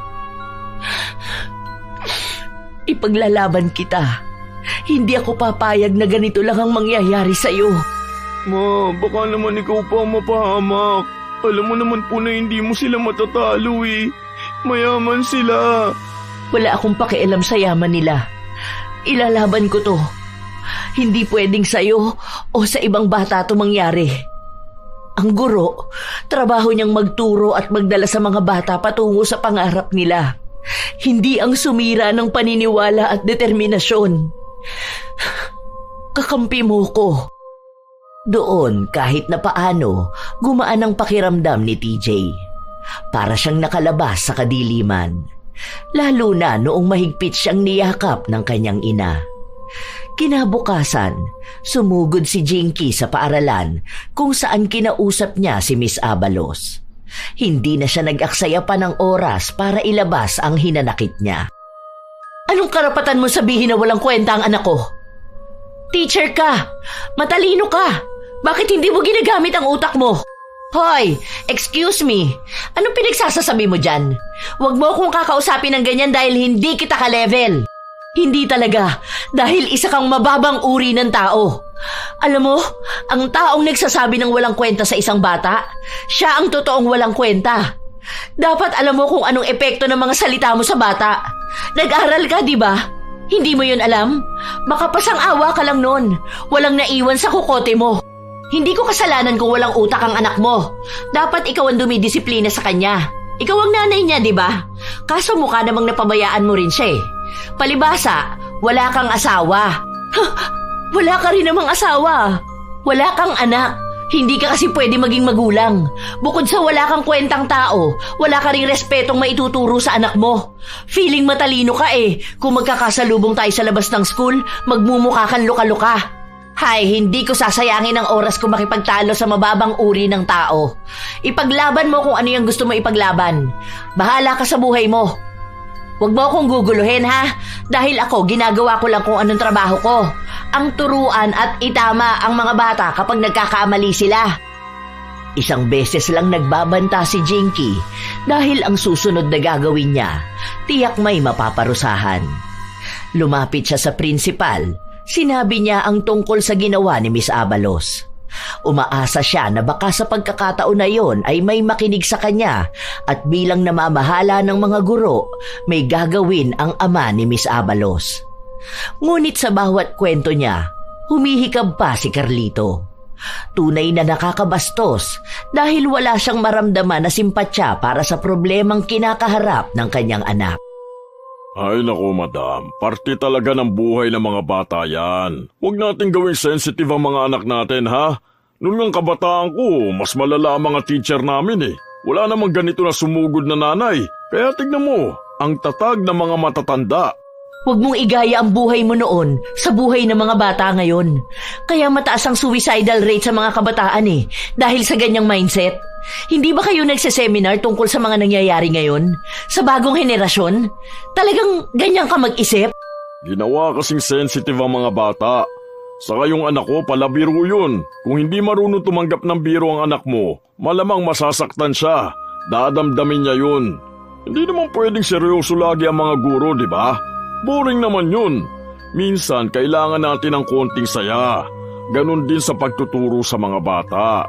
Ipaglalaban kita. Hindi ako papayag na ganito lang ang mangyayari sa'yo. Ma, baka naman ikaw pa ang mapahamak. Alam mo naman po na hindi mo sila matatalo eh. Mayaman sila. Wala akong pakialam sa yaman nila. Ilalaban ko to. Hindi pwedeng sa'yo o sa ibang bata to mangyari. Ang guro, trabaho niyang magturo at magdala sa mga bata patungo sa pangarap nila. Hindi ang sumira ng paniniwala at determinasyon. Kakampi mo ko. Doon, kahit na paano, gumaan ang pakiramdam ni TJ. Para siyang nakalabas sa kadiliman. Lalo na noong mahigpit siyang niyakap ng kanyang ina. Kinabukasan, sumugod si Jinky sa paaralan kung saan kinausap niya si Miss Abalos. Hindi na siya nag-aksaya pa ng oras para ilabas ang hinanakit niya. Anong karapatan mo sabihin na walang kwenta ang anak ko? Teacher ka! Matalino ka! Bakit hindi mo ginagamit ang utak mo? Hoy, excuse me. Anong pinagsasasabi mo dyan? Huwag mo akong kakausapin ng ganyan dahil hindi kita ka-level. Hindi talaga, dahil isa kang mababang uri ng tao. Alam mo, ang taong nagsasabi ng walang kwenta sa isang bata, siya ang totoong walang kwenta. Dapat alam mo kung anong epekto ng mga salita mo sa bata. Nag-aral ka, di ba? Hindi mo yun alam? Baka pasang-awa ka lang nun. Walang naiwan sa kukote mo. Hindi ko kasalanan kung walang utak ang anak mo. Dapat ikaw ang dumidisiplina sa kanya. Ikaw ang nanay niya, di ba? Kaso mukha namang napabayaan mo rin siya eh. Palibasa, wala kang asawa. Wala ka rin namang asawa. Wala kang anak. Hindi ka kasi pwede maging magulang. Bukod sa wala kang kwentang tao, wala ka ring respetong maituturo sa anak mo. Feeling matalino ka eh. Kung magkakasalubong tayo sa labas ng school, magmumukha kang luka-luka. Hay, hindi ko sasayangin ang oras ko makipagtalo sa mababang uri ng tao. Ipaglaban mo kung ano yung gusto mo ipaglaban. Bahala ka sa buhay mo. Huwag mo akong guguluhin ha, dahil ako ginagawa ko lang kung anong trabaho ko. Ang turuan at itama ang mga bata kapag nagkakamali sila. Isang beses lang nagbabanta si Jinky dahil ang susunod na gagawin niya, tiyak may mapaparusahan. Lumapit siya sa principal. Sinabi niya ang tungkol sa ginawa ni Miss Abalos. Umaasa siya na baka sa pagkakataon na yon ay may makinig sa kanya at bilang namamahala ng mga guro, may gagawin ang ama ni Miss Abalos. Ngunit sa bawat kwento niya, humihikab pa si Carlito. Tunay na nakakabastos dahil wala siyang maramdaman na simpatya para sa problemang kinakaharap ng kanyang anak. Ay nako madam, parte talaga ng buhay ng mga bata yan. Huwag natin gawing sensitive ang mga anak natin ha. Noong ang kabataan ko, mas malala ang mga teacher namin eh. Wala namang ganito na sumugod na nanay. Kaya tignan mo, ang tatag ng mga matatanda. Huwag mong igaya ang buhay mo noon sa buhay ng mga bata ngayon. Kaya mataas ang suicidal rate sa mga kabataan dahil sa ganyang mindset. Hindi ba kayo nagseseminar tungkol sa mga nangyayari ngayon? Sa bagong henerasyon? Talagang ganyan ka mag-isip? Ginawa kasing sensitive ang mga bata. Saka yung anak ko pala biro yun. Kung hindi marunong tumanggap ng biro ang anak mo, malamang masasaktan siya. Dadamdamin niya yun. Hindi naman pwedeng seryoso lagi ang mga guro, di ba? Boring naman yun. Minsan, kailangan natin ng konting saya. Ganon din sa pagtuturo sa mga bata.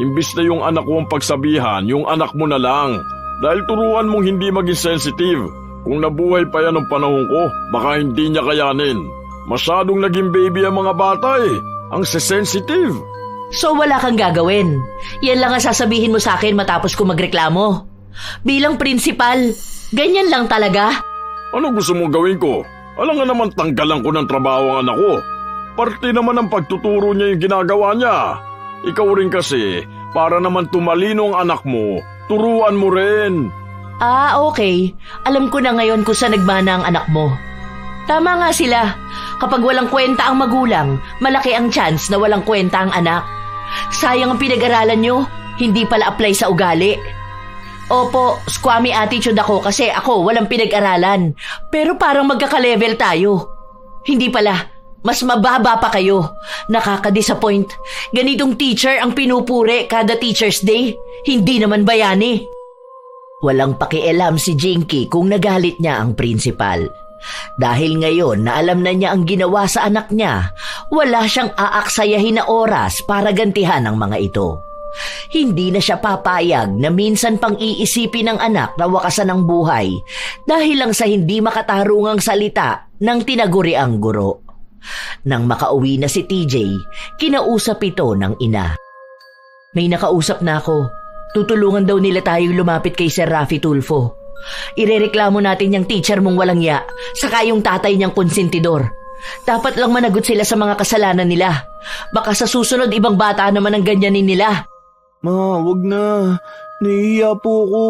Imbis na yung anak ko ang pagsabihan, yung anak mo na lang. Dahil turuan mong hindi maging sensitive. Kung nabuhay pa yan ng panahon ko, baka hindi niya kayanin. Masyadong naging baby ang mga bata Ang sensitive. So wala kang gagawin. Yan lang ang sasabihin mo sa akin matapos ko magreklamo. Bilang prinsipal, ganyan lang talaga. Ano gusto mong gawin ko? Alam nga naman tanggalan ko ng trabaho ang anak ko. Parte naman ng pagtuturo niya yung ginagawa niya. Ikaw rin kasi, para naman tumalino ang anak mo, turuan mo rin. Ah, okay. Alam ko na ngayon kung saan nagmana ang anak mo. Tama nga sila. Kapag walang kwenta ang magulang, malaki ang chance na walang kwenta ang anak. Sayang ang pinag-aralan nyo, hindi pala apply sa ugali. Opo, squammy attitude ako kasi ako walang pinag-aralan. Pero parang magkaka-level tayo. Hindi pala, mas mababa pa kayo. Nakaka-disappoint. Ganitong teacher ang pinupuri kada Teacher's Day. Hindi naman bayani. Walang pakialam si Jinky kung nagalit niya ang principal. Dahil ngayon na alam na niya ang ginawa sa anak niya, wala siyang aaksayahin na oras para gantihan ang mga ito. Hindi na siya papayag na minsan pang iisipin ng anak na wakasan ng buhay dahil lang sa hindi makatarungang salita ng tinaguriang guro. Nang makauwi na si TJ, kinausap ito ng ina. May nakausap na ako. Tutulungan daw nila tayong lumapit kay Sir Raffy Tulfo. Irereklamo natin yung teacher mong walang ya, saka yung tatay niyang konsentidor. Dapat lang managot sila sa mga kasalanan nila. Baka sa susunod ibang bata naman ang ganyanin nila. Ma, wag na. Nahihiya po ako.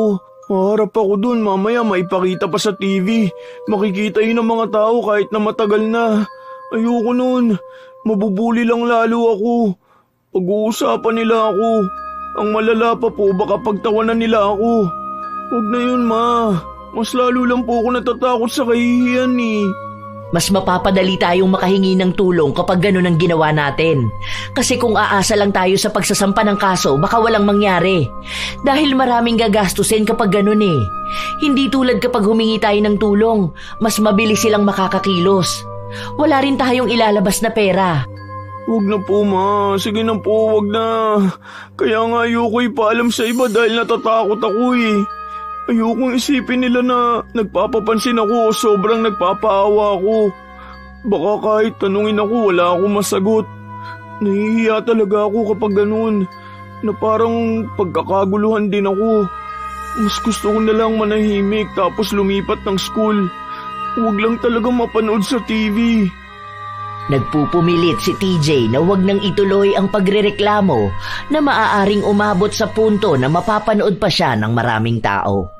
Harap ako dun, mamaya maipakita pa sa TV. Makikita yun ng mga tao kahit na matagal na. Ayoko nun. Mabubuli lang lalo ako. Pag-uusapan nila ako. Ang malala pa po, baka pagtawanan nila ako. Huwag na yun, ma. Mas lalo lang po ako natatakot sa kahihiyan Mas mapapadali tayong makahingi ng tulong kapag ganun ang ginawa natin. Kasi kung aasa lang tayo sa pagsasampa ng kaso, baka walang mangyari. Dahil maraming gagastusin kapag ganun Hindi tulad kapag humingi tayo ng tulong, mas mabilis silang makakakilos. Wala rin tayong ilalabas na pera. Huwag na po, ma. Sige na po, huwag na. Kaya nga ayoko ipaalam sa iba dahil natatakot ako Ayokong isipin nila na nagpapapansin ako o sobrang nagpapaawa ako. Baka kahit tanungin ako, wala akong masagot. Nahihiya talaga ako kapag ganun, na parang pagkakaguluhan din ako. Mas gusto ko na lang manahimik tapos lumipat ng school. Huwag lang talaga mapanood sa TV. Nagpupumilit si TJ na huwag nang ituloy ang pagrereklamo na maaaring umabot sa punto na mapapanood pa siya ng maraming tao.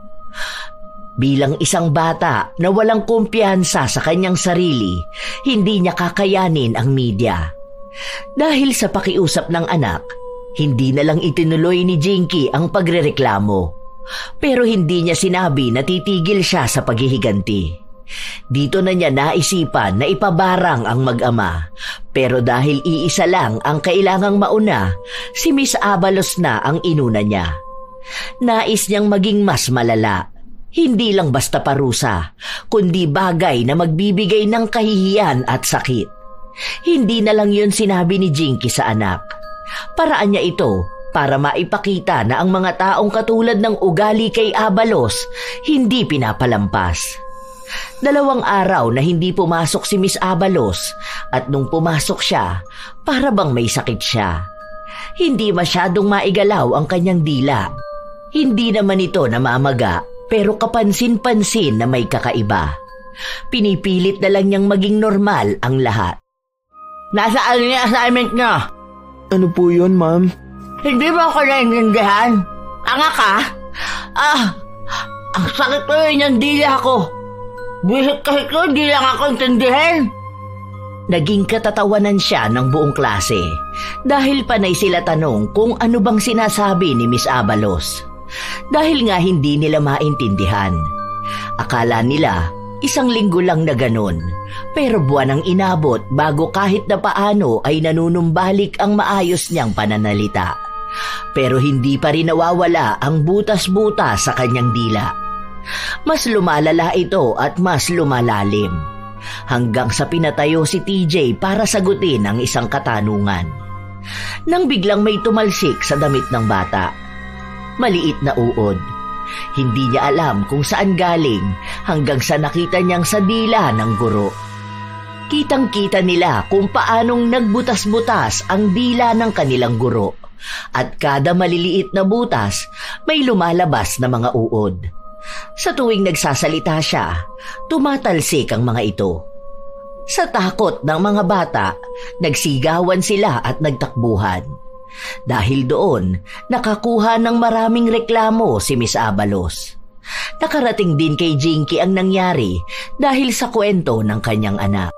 Bilang isang bata na walang kumpiyansa sa kanyang sarili, hindi niya kakayanin ang media. Dahil sa pakiusap ng anak, hindi na lang itinuloy ni Jinky ang pagrereklamo. Pero hindi niya sinabi na titigil siya sa paghihiganti. Dito na niya naisipan na ipabarang ang mag-ama, pero dahil iisa lang ang kailangang mauna, si Miss Abalos na ang inuna niya. Nais niyang maging mas malala, hindi lang basta parusa, kundi bagay na magbibigay ng kahihiyan at sakit. Hindi na lang yun sinabi ni Jinky sa anak. Paraan niya ito para maipakita na ang mga taong katulad ng ugali kay Abalos hindi pinapalampas. 2 araw na hindi pumasok si Miss Abalos at nung pumasok siya, para bang may sakit siya. Hindi masyadong maigalaw ang kanyang dila. Hindi naman ito namamaga pero kapansin-pansin na may kakaiba. Pinipilit na lang niyang maging normal ang lahat. Nasaan niya assignment niya? Ano po yun, ma'am? Hindi ba ako naiintindihan? Anga ka? Ang sakit ko rin ng dila ko. Bihit kahit ko, di lang ako intindihin. Naging katatawanan siya ng buong klase dahil panay sila tanong kung ano bang sinasabi ni Miss Abalos. Dahil nga hindi nila maintindihan. Akala nila 1 linggo lang na ganun, pero buwan ang inabot bago kahit na paano ay nanunumbalik ang maayos niyang pananalita. Pero hindi pa rin nawawala ang butas-butas sa kanyang dila. Mas lumalala ito at mas lumalalim. Hanggang sa pinatayo si TJ para sagutin ang isang katanungan. Nang biglang may tumalsik sa damit ng bata. Maliit na uod. Hindi niya alam kung saan galing hanggang sa nakita niyang sa dila ng guro. Kitang-kita nila kung paanong nagbutas-butas ang dila ng kanilang guro. At kada maliliit na butas, may lumalabas na mga uod. Sa tuwing nagsasalita siya, tumatalsik ang mga ito. Sa takot ng mga bata, nagsigawan sila at nagtakbuhan. Dahil doon, nakakuha ng maraming reklamo si Miss Abalos. Nakarating din kay Jinky ang nangyari dahil sa kwento ng kanyang anak.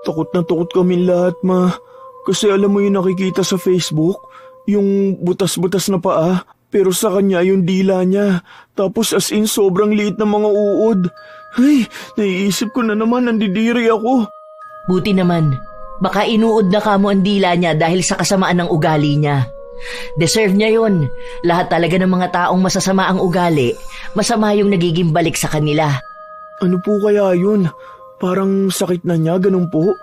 Takot na takot kami lahat, ma. Kasi alam mo yung nakikita sa Facebook, yung butas-butas na paa. Pero sa kanya yung dila niya. Tapos as in sobrang liit ng mga uod. Ay, naiisip ko na naman nandidiri ako. Buti naman, baka inuod na kamo ang dila niya dahil sa kasamaan ng ugali niya. Deserve niya yun. Lahat talaga ng mga taong masasama ang ugali, masama yung nagiging balik sa kanila. Ano po kaya yun? Parang sakit na niya, ganun po?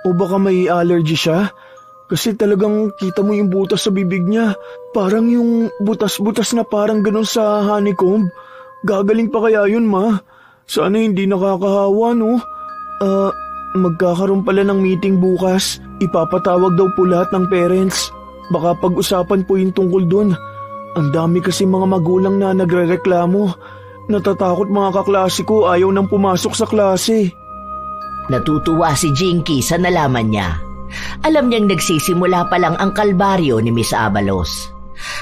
O baka may allergy siya? Kasi talagang kita mo yung butas sa bibig niya. Parang yung butas-butas na parang ganun sa honeycomb. Gagaling pa kaya yun, ma? Sana hindi nakakahawa, no? Magkakaroon pala ng meeting bukas. Ipapatawag daw po lahat ng parents. Baka pag-usapan po yung tungkol dun. Ang dami kasi mga magulang na nagrereklamo. Natatakot mga kaklase ko, ayaw nang pumasok sa klase. Natutuwa si Jinky sa nalaman niya. Alam niyang nagsisimula pa lang ang kalbaryo ni Miss Abalos.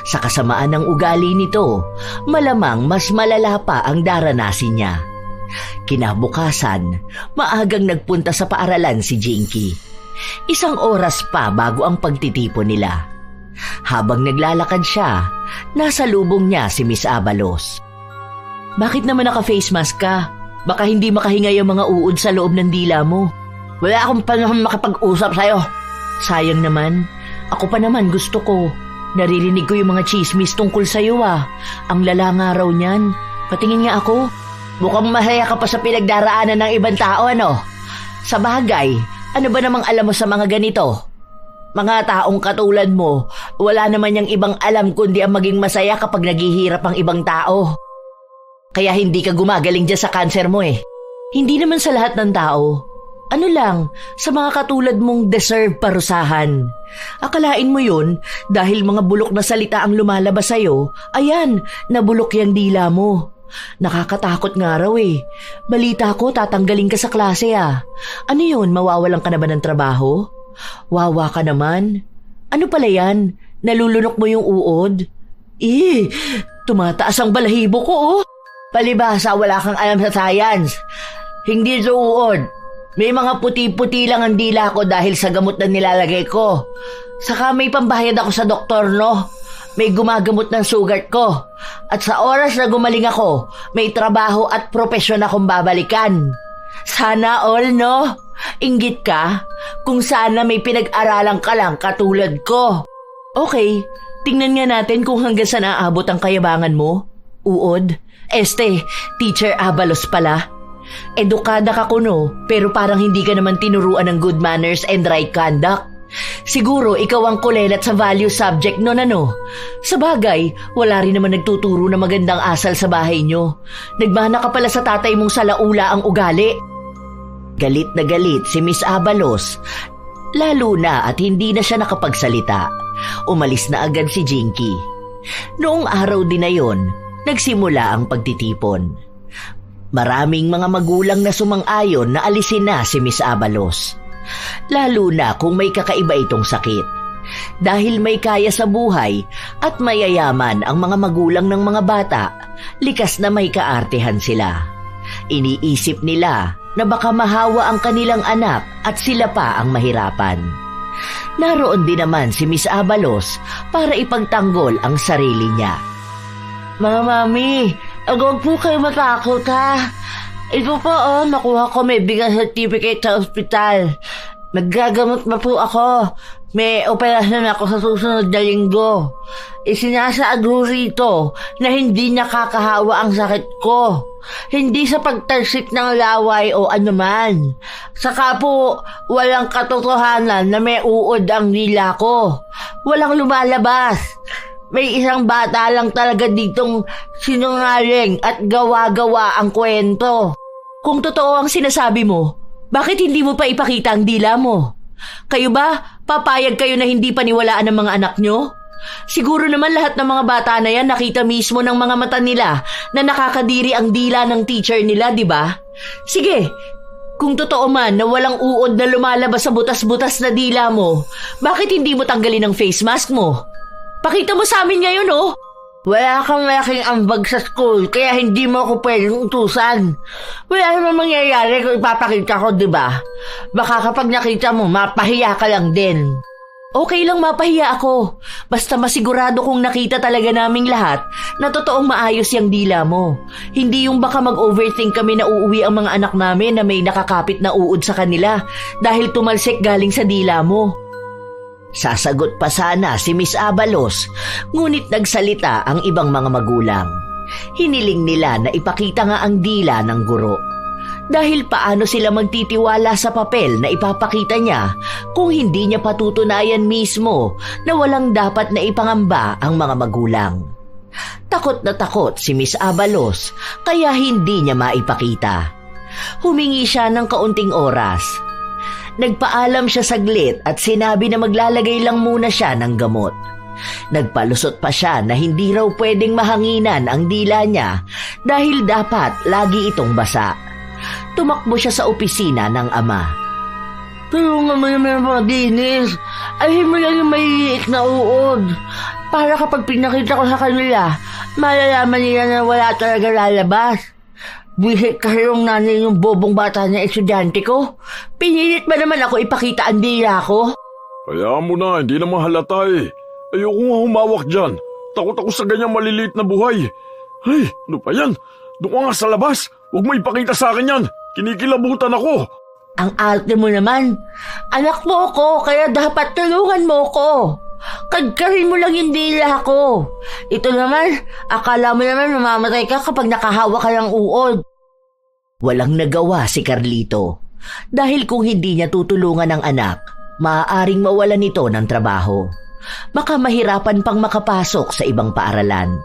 Sa kasamaan ng ugali nito, malamang mas malala pa ang daranasin niya. Kinabukasan, maagang nagpunta sa paaralan si Jinky. 1 oras pa bago ang pagtitipon nila. Habang naglalakad siya, nasa lubong niya si Miss Abalos. Bakit naman naka-face mask ka? Baka hindi makahinga yung mga uod sa loob ng dila mo. Wala akong panahon makapag-usap sa'yo. Sayang naman. Ako pa naman gusto ko. Naririnig ko yung mga chismis tungkol sa'yo ah. Ang lala nga raw niyan. Patingin nga ako. Mukhang masaya ka pa sa pinagdaraanan ng ibang tao, ano? Sa bagay, ano ba namang alam mo sa mga ganito? Mga taong katulad mo, wala naman yung ibang alam kundi ang maging masaya kapag naghihirap ang ibang tao. Kaya hindi ka gumagaling dyan sa cancer mo eh. Hindi naman sa lahat ng tao. Ano lang, sa mga katulad mong deserve parusahan. Akalain mo yun, dahil mga bulok na salita ang lumalabas sa'yo, ayan, nabulok yung dila mo. Nakakatakot nga raw eh. Balita ko, tatanggalin ka sa klase ah. Ano yun, mawawalan ka na ba ng trabaho? Wawa ka naman. Ano pala yan? Nalulunok mo yung uod? Tumataas ang balahibo ko oh. Palibhasa, wala kang alam sa science. Hindi ito uod. May mga puti-puti lang ang dila ko dahil sa gamot na nilalagay ko. Saka may pambayad ako sa doktor, no? May gumagamot ng sugat ko. At sa oras na gumaling ako, may trabaho at propesyon akong babalikan. Sana all, no? Inggit ka? Kung sana may pinag-aralan ka lang katulad ko. Okay, tingnan nga natin kung hanggang saan aabot ang kayabangan mo. Uod? Teacher Abalos pala. Edukada ka kuno, pero parang hindi ka naman tinuruan ng good manners and right conduct. Siguro ikaw ang kulelat sa value subject nun ano. Sa bagay, wala rin naman nagtuturo na magandang asal sa bahay nyo. Nagmana ka pala sa tatay mong salaula ang ugali. Galit na galit si Miss Abalos, lalo na at hindi na siya nakapagsalita. Umalis na agad si Jinky. Noong araw din na yon, nagsimula ang pagtitipon. Maraming mga magulang na sumang-ayon na alisin na si Miss Abalos. Lalo na kung may kakaiba itong sakit. Dahil may kaya sa buhay at mayayaman ang mga magulang ng mga bata, likas na may kaartehan sila. Iniisip nila na baka mahawa ang kanilang anak at sila pa ang mahirapan. Naroon din naman si Miss Abalos para ipagtanggol ang sarili niya. Mga mami, huwag po kayo matakot ha. Ito po nakuha ko may bigyan certificate sa ospital. Naggagamot na po ako. May operasyon ako sa susunod na linggo. Isinasaad rito na hindi nakakahawa ang sakit ko. Hindi sa pagtalsik ng laway o anuman. Saka po, walang katotohanan na may uod ang dila ko. Walang lumalabas. May isang bata lang talaga ditong sinungaling at gawa-gawa ang kwento. Kung totoo ang sinasabi mo, bakit hindi mo pa ipakita ang dila mo? Kayo ba, papayag kayo na hindi paniwalaan ng mga anak nyo? Siguro naman lahat ng mga bata na yan nakita mismo ng mga mata nila na nakakadiri ang dila ng teacher nila, di ba? Sige, kung totoo man na walang uod na lumalabas sa butas-butas na dila mo, bakit hindi mo tanggalin ang face mask mo? Pakita mo sa amin ngayon, oh! Wala kang malaking ambag sa school, kaya hindi mo ako pwedeng utusan. Wala naman mangyayari kung ipapakita ko, di ba? Baka kapag nakita mo, mapahiya ka lang din. Okay lang mapahiya ako. Basta masigurado kong nakita talaga naming lahat na totoong maayos yung dila mo. Hindi yung baka mag-overthink kami na uuwi ang mga anak namin na may nakakapit na uod sa kanila dahil tumalsik galing sa dila mo. Sasagot pa sana si Miss Abalos, ngunit nagsalita ang ibang mga magulang. Hiniling nila na ipakita nga ang dila ng guro. Dahil paano sila magtitiwala sa papel na ipapakita niya kung hindi niya patutunayan mismo na walang dapat na ipangamba ang mga magulang. Takot na takot si Miss Abalos kaya hindi niya maipakita. Humingi siya ng kaunting oras. Nagpaalam siya saglit at sinabi na maglalagay lang muna siya ng gamot. Nagpalusot pa siya na hindi raw pwedeng mahanginan ang dila niya dahil dapat lagi itong basa. Tumakbo siya sa opisina ng ama. Tulungan mo naman mga dinis. Ayun mo lang yung maliliit na uod. Para kapag pinakita ko sa kanila, malalaman nila na wala talaga lalabas. Buhisit kasi yung nanay yung bobong bata na estudyante ko. Pinilit ba naman ako ipakita ang dila ko? Kaya mo na, hindi naman halata eh. Ayoko nga humawak dyan. Takot ako sa ganyang maliliit na buhay. Ay, ano pa yan? Doon ka nga sa labas. Huwag mo ipakita sa akin yan. Kinikilabutan ako. Ang arte mo naman. Anak mo ko, kaya dapat tulungan mo ko. Kadkarin mo lang yung dila ko. Ito naman, akala mo naman mamamatay ka kapag nakahawa ka ng uod. Walang nagawa si Carlito. Dahil kung hindi niya tutulungan ang anak, maaaring mawalan nito ng trabaho. Baka mahirapan pang makapasok sa ibang paaralan.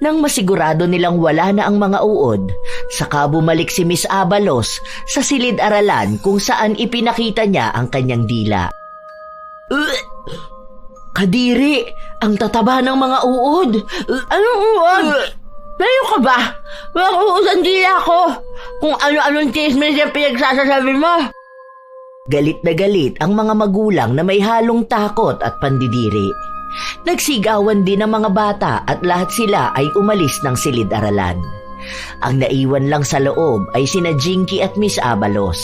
Nang masigurado nilang wala na ang mga uod, saka bumalik si Miss Abalos sa silid-aralan kung saan ipinakita niya ang kanyang dila. Kadiri, ang tataba ng mga uod. Anong uod? Layo ka ba? Walang uod ang dila ko. Kung ano-anong chismis yung pinagsasasabi mo. Galit na galit ang mga magulang na may halong takot at pandidiri. Nagsigawan din ang mga bata at lahat sila ay umalis ng silid-aralan. Ang naiwan lang sa loob ay sina Jinky at Miss Abalos.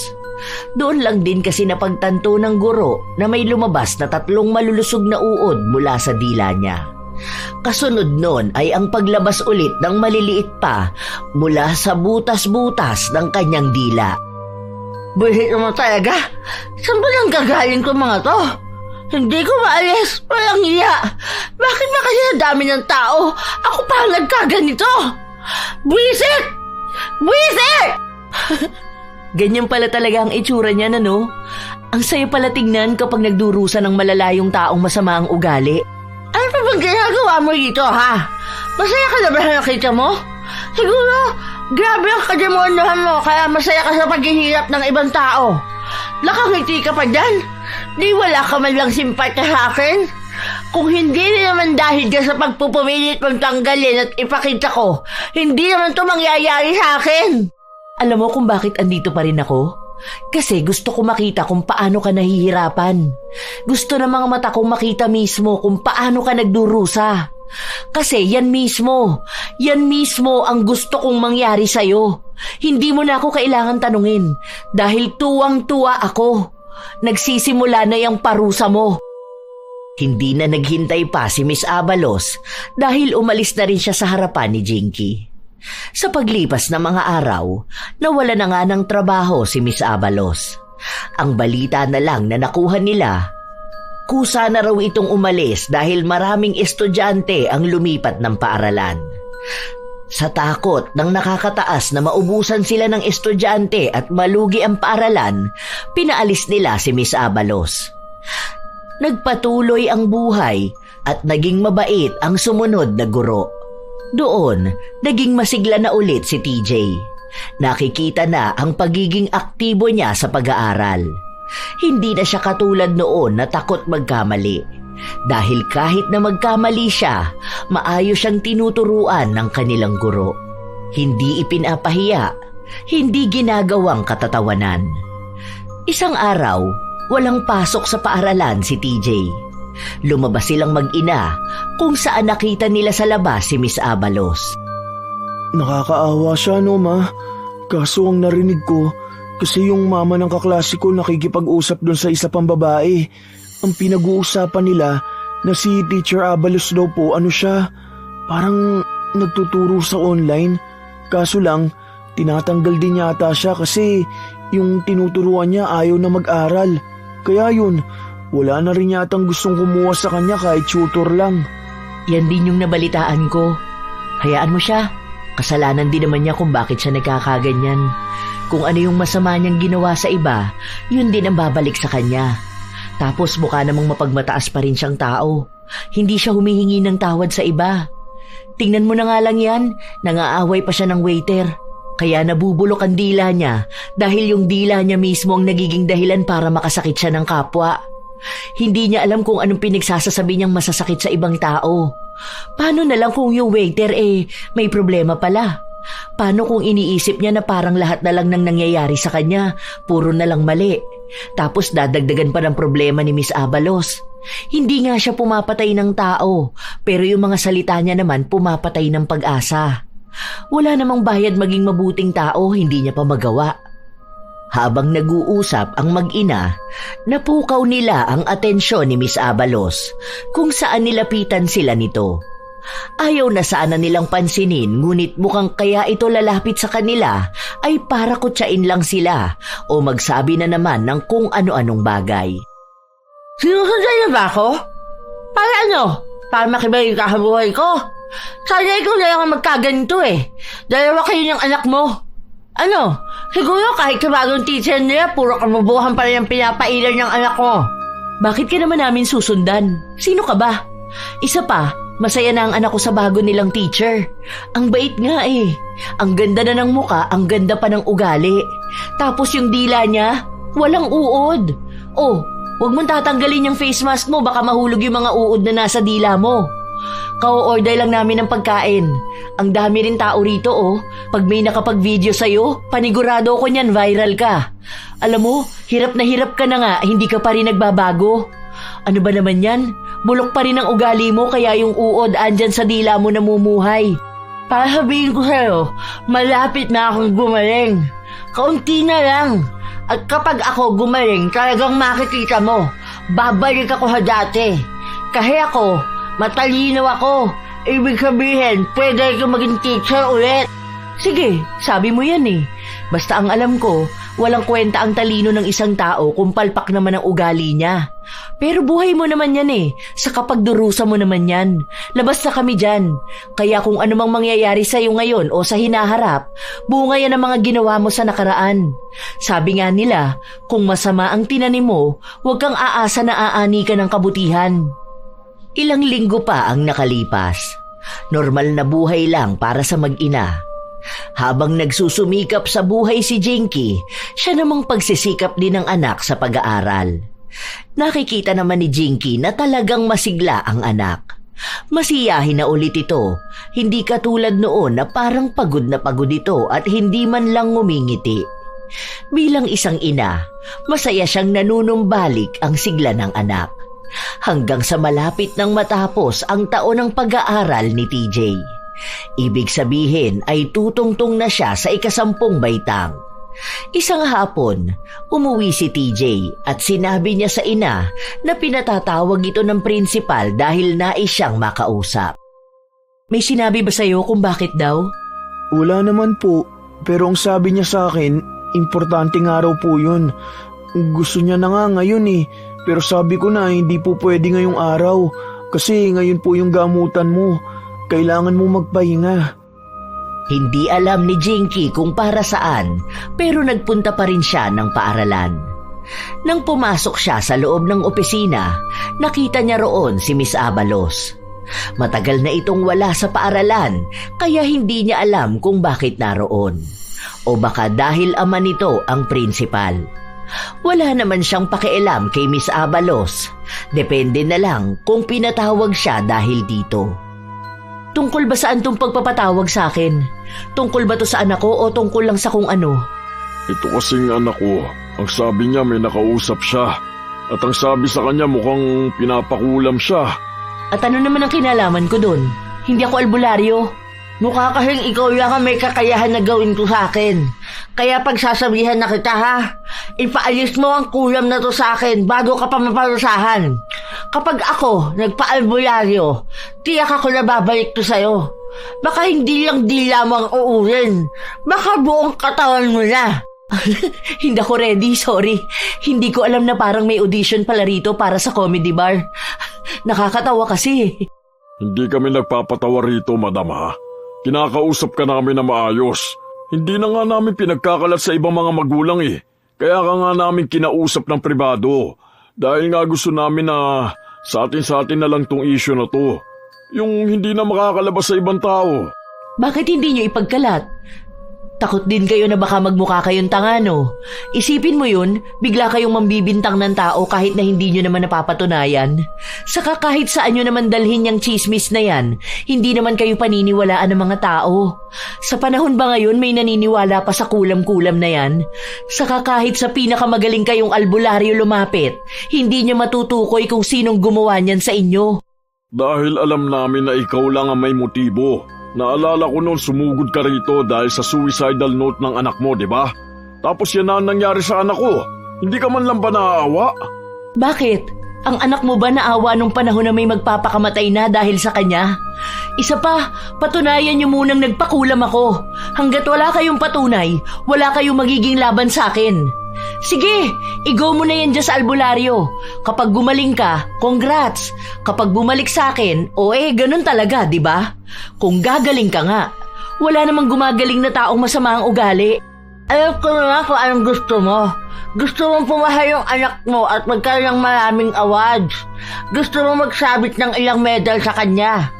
Doon lang din kasi napagtanto ng guro na may lumabas na 3 malulusog na uod mula sa dila niya. Kasunod nun ay ang paglabas ulit ng maliliit pa mula sa butas-butas ng kanyang dila. Buhit mo talaga? Saan ba nang gagaling ko mga to? Hindi ko maalis. Walang iya. Bakit ba kasi nadami ng tao? Ako pa ang nagkaganito. Buwisit! Buwisit! Ganyan pala talaga ang itsura niya, no? Ang sayo pala tignan kapag nagdurusa ng malalayong taong masama ang ugali. Ano pa bang ginagawa mo dito, ha? Masaya ka na ba na nakita mo? Siguro, grabe ang kademonyohan mo kaya masaya ka sa paghihirap ng ibang tao. Nakangiti ka pa dyan? Di wala ka man lang simpatya sa akin? Kung hindi naman dahil ka sa pagpupumilit mong tanggalin at ipakita ko, hindi naman to mangyayari sa akin. Alam mo kung bakit andito pa rin ako? Kasi gusto ko makita kung paano ka nahihirapan. Gusto ng mga mata kong makita mismo kung paano ka nagdurusa. Kasi yan mismo ang gusto kong mangyari sa'yo. Hindi mo na ako kailangan tanungin dahil tuwang-tuwa ako. Nagsisimula na yung parusa mo. Hindi na naghintay pa si Miss Abalos dahil umalis na rin siya sa harapan ni Jinky. Sa paglipas ng mga araw, nawala na nga ng trabaho si Miss Abalos. Ang balita na lang na nakuha nila, kusa na raw itong umalis dahil maraming estudyante ang lumipat ng paaralan. Sa takot ng nakakataas na maubusan sila ng estudyante at malugi ang paaralan, pinaalis nila si Miss Abalos. Nagpatuloy ang buhay at naging mabait ang sumunod na guro. Doon, naging masigla na ulit si TJ. Nakikita na ang pagiging aktibo niya sa pag-aaral. Hindi na siya katulad noon na takot magkamali. Dahil kahit na magkamali siya, maayos siyang tinuturuan ng kanilang guro. Hindi ipinapahiya, hindi ginagawang katatawanan. Isang araw, walang pasok sa paaralan si TJ. Lumabas silang mag-ina kung saan nakita nila sa labas si Miss Abalos. Nakakaawa siya, no, ma? Kaso ang narinig ko, kasi yung mama ng kaklase ko nakikipag-usap doon sa isa pang babae. Ang pinag-uusapan nila na si Teacher Abalos daw po, siya, parang nagtuturo sa online. Kaso lang, tinatanggal din yata siya kasi yung tinuturuan niya ayaw na mag-aral. Kaya yun, wala na rin yatang gustong kumuha sa kanya kahit tutor lang. Yan din yung nabalitaan ko. Hayaan mo siya. Kasalanan din naman niya kung bakit siya nagkakaganyan. Kung ano yung masama niyang ginawa sa iba, yun din ang babalik sa kanya. Tapos mukha namang mapagmataas pa rin siyang tao. Hindi siya humihingi ng tawad sa iba. Tingnan mo na nga lang yan, nangaaway pa siya ng waiter. Kaya nabubulok ang dila niya dahil yung dila niya mismo ang nagiging dahilan para makasakit siya ng kapwa. Hindi niya alam kung anong pinagsasasabi niyang masasakit sa ibang tao. Paano na lang kung yung waiter may problema pala? Paano kung iniisip niya na parang lahat na lang nang nangyayari sa kanya, puro na lang mali? Tapos dadagdagan pa ng problema ni Miss Abalos. Hindi nga siya pumapatay ng tao, pero yung mga salita niya naman pumapatay ng pag-asa. Wala namang bayad maging mabuting tao, hindi niya pa magawa. Habang nag-uusap ang mag-ina, napukaw nila ang atensyon ni Miss Abalos kung saan nilapitan sila nito. Ayaw na sana nilang pansinin, ngunit mukhang kaya ito lalapit sa kanila ay para kutsain lang sila o magsabi na naman ng kung ano-anong bagay. Sinusundan niyo ba ako? Para ano? Para makibay ka sa buhay ko? Sana ikaw na lang ang magkaganito Dalawa kayo ng anak mo. Ano? Siguro kahit sa bagong teacher nila, puro kamubuhan pa rin ang pinapailan ng anak ko. Bakit ka naman namin susundan? Sino ka ba? Isa pa, masaya na ang anak ko sa bago nilang teacher. Ang bait nga Ang ganda na ng muka, ang ganda pa ng ugali. Tapos yung dila niya, walang uod. Oh, huwag mong tatanggalin yung face mask mo, baka mahulog yung mga uod na nasa dila mo. Ka-order lang namin ng pagkain. Ang dami rin tao rito Pag may nakapag-video sa'yo, panigurado ko niyan viral ka. Alam mo, hirap na hirap ka na nga, hindi ka pa rin nagbabago. Ano ba naman yan? Bulok pa rin ang ugali mo kaya yung uod andyan sa dila mo namumuhay. Para sabihin ko sa'yo, malapit na akong gumaling. Kaunti na lang. At kapag ako gumaling, talagang makikita mo, babalik ako sa dati. Kasi ako, matalino ako. Ibig sabihin, pwede ka maging teacher ulit. Sige, sabi mo yan Basta ang alam ko, walang kwenta ang talino ng isang tao kung palpak naman ang ugali niya. Pero buhay mo naman yan sa kapagdurusa mo naman yan. Labas na kami dyan. Kaya kung anumang mangyayari sa'yo ngayon o sa hinaharap, bunga yan ang mga ginawa mo sa nakaraan. Sabi nga nila, kung masama ang tinanim mo, huwag kang aasa na aani ka ng kabutihan. Ilang linggo pa ang nakalipas. Normal na buhay lang para sa mag-ina. Habang nagsusumikap sa buhay si Jinky, siya namang pagsisikap din ng anak sa pag-aaral. Nakikita naman ni Jinky na talagang masigla ang anak. Masiyahin na ulit ito, hindi katulad noon na parang pagod na pagod ito at hindi man lang ngumingiti. Bilang isang ina, masaya siyang nanunumbalik ang sigla ng anak. hanggang sa malapit nang matapos ang taon ng pag-aaral ni TJ. Ibig sabihin ay tutungtong na siya sa 10 baitang. Isang hapon, umuwi si TJ at sinabi niya sa ina na pinatatawag ito ng prinsipal dahil nais siyang makausap. May sinabi ba sa'yo kung bakit daw? Wala naman po, pero ang sabi niya sa akin, importanteng araw po yun. Gusto niya na nga ngayon pero sabi ko na hindi po pwede ngayong araw kasi ngayon po yung gamutan mo. Kailangan mo magpahinga. Hindi alam ni Jinky kung para saan, pero nagpunta pa rin siya ng paaralan. Nang pumasok siya sa loob ng opisina, nakita niya roon si Miss Abalos. Matagal na itong wala sa paaralan, kaya hindi niya alam kung bakit naroon. O baka dahil ama nito ang prinsipal. Wala naman siyang pakialam kay Miss Abalos. Depende na lang kung pinatawag siya dahil dito. Tungkol ba saan tong pagpapatawag sa akin? Tungkol ba to sa anak ko o tungkol lang sa kung ano? Ito kasing anak ko. Ang sabi niya may nakausap siya. At ang sabi sa kanya mukhang pinapakulam siya. At ano naman ang kinalaman ko dun? Hindi ako albularyo. Mukha kasing ikaw lang ang may kakayahan na gawin to sa akin. Kaya pagsasabihan na kita ipaalis mo ang kulam na to sa akin bago ka pa maparusahan. Kapag ako nagpa-albularyo, tiyak ako na babalik to sa'yo. Baka hindi lang dila mo ang uurin. Baka buong katawan mo na. Hindi ako ready, sorry. Hindi ko alam na parang may audition pala rito para sa comedy bar. Nakakatawa kasi. Hindi kami nagpapatawa rito, madam Kinakausap ka namin na maayos. Hindi na nga namin pinagkakalat sa ibang mga magulang Kaya ka nga namin kinausap ng pribado. Dahil nga gusto namin na sa atin na lang tong issue na to. Yung hindi na makakalabas sa ibang tao. Bakit hindi nyo ipagkalat? Takot din kayo na baka magmukha kayong tanga, no? Isipin mo yun, bigla kayong mambibintang ng tao kahit na hindi nyo naman napapatunayan. Saka kahit saan nyo naman dalhin yung chismis na yan, hindi naman kayo paniniwalaan ng mga tao. Sa panahon ba ngayon may naniniwala pa sa kulam-kulam na yan? Saka kahit sa pinakamagaling kayong albularyo lumapit, hindi nyo matutukoy kung sinong gumawa niyan sa inyo. Dahil alam namin na ikaw lang ang may motibo. Naalala ko noon sumugod ka rito dahil sa suicidal note ng anak mo, di ba? Tapos yan na ang nangyari sa anak ko. Hindi ka man lang ba naaawa? Bakit? Ang anak mo ba naawa nung panahon na may magpapakamatay na dahil sa kanya? Isa pa, patunayan niyo munang nagpakulam ako. Hanggat wala kayong patunay, wala kayong magiging laban sa akin. Sige, i-go mo na yan dyan sa albularyo. Kapag gumaling ka, congrats. Kapag bumalik sa akin, ganun talaga, di ba? Kung gagaling ka nga, wala namang gumagaling na taong masama ang ugali. Alam ko na kung anong gusto mo. Gusto mong pumahay yung anak mo at magkaroon ng maraming awards. Gusto mo magsabit ng ilang medal sa kanya.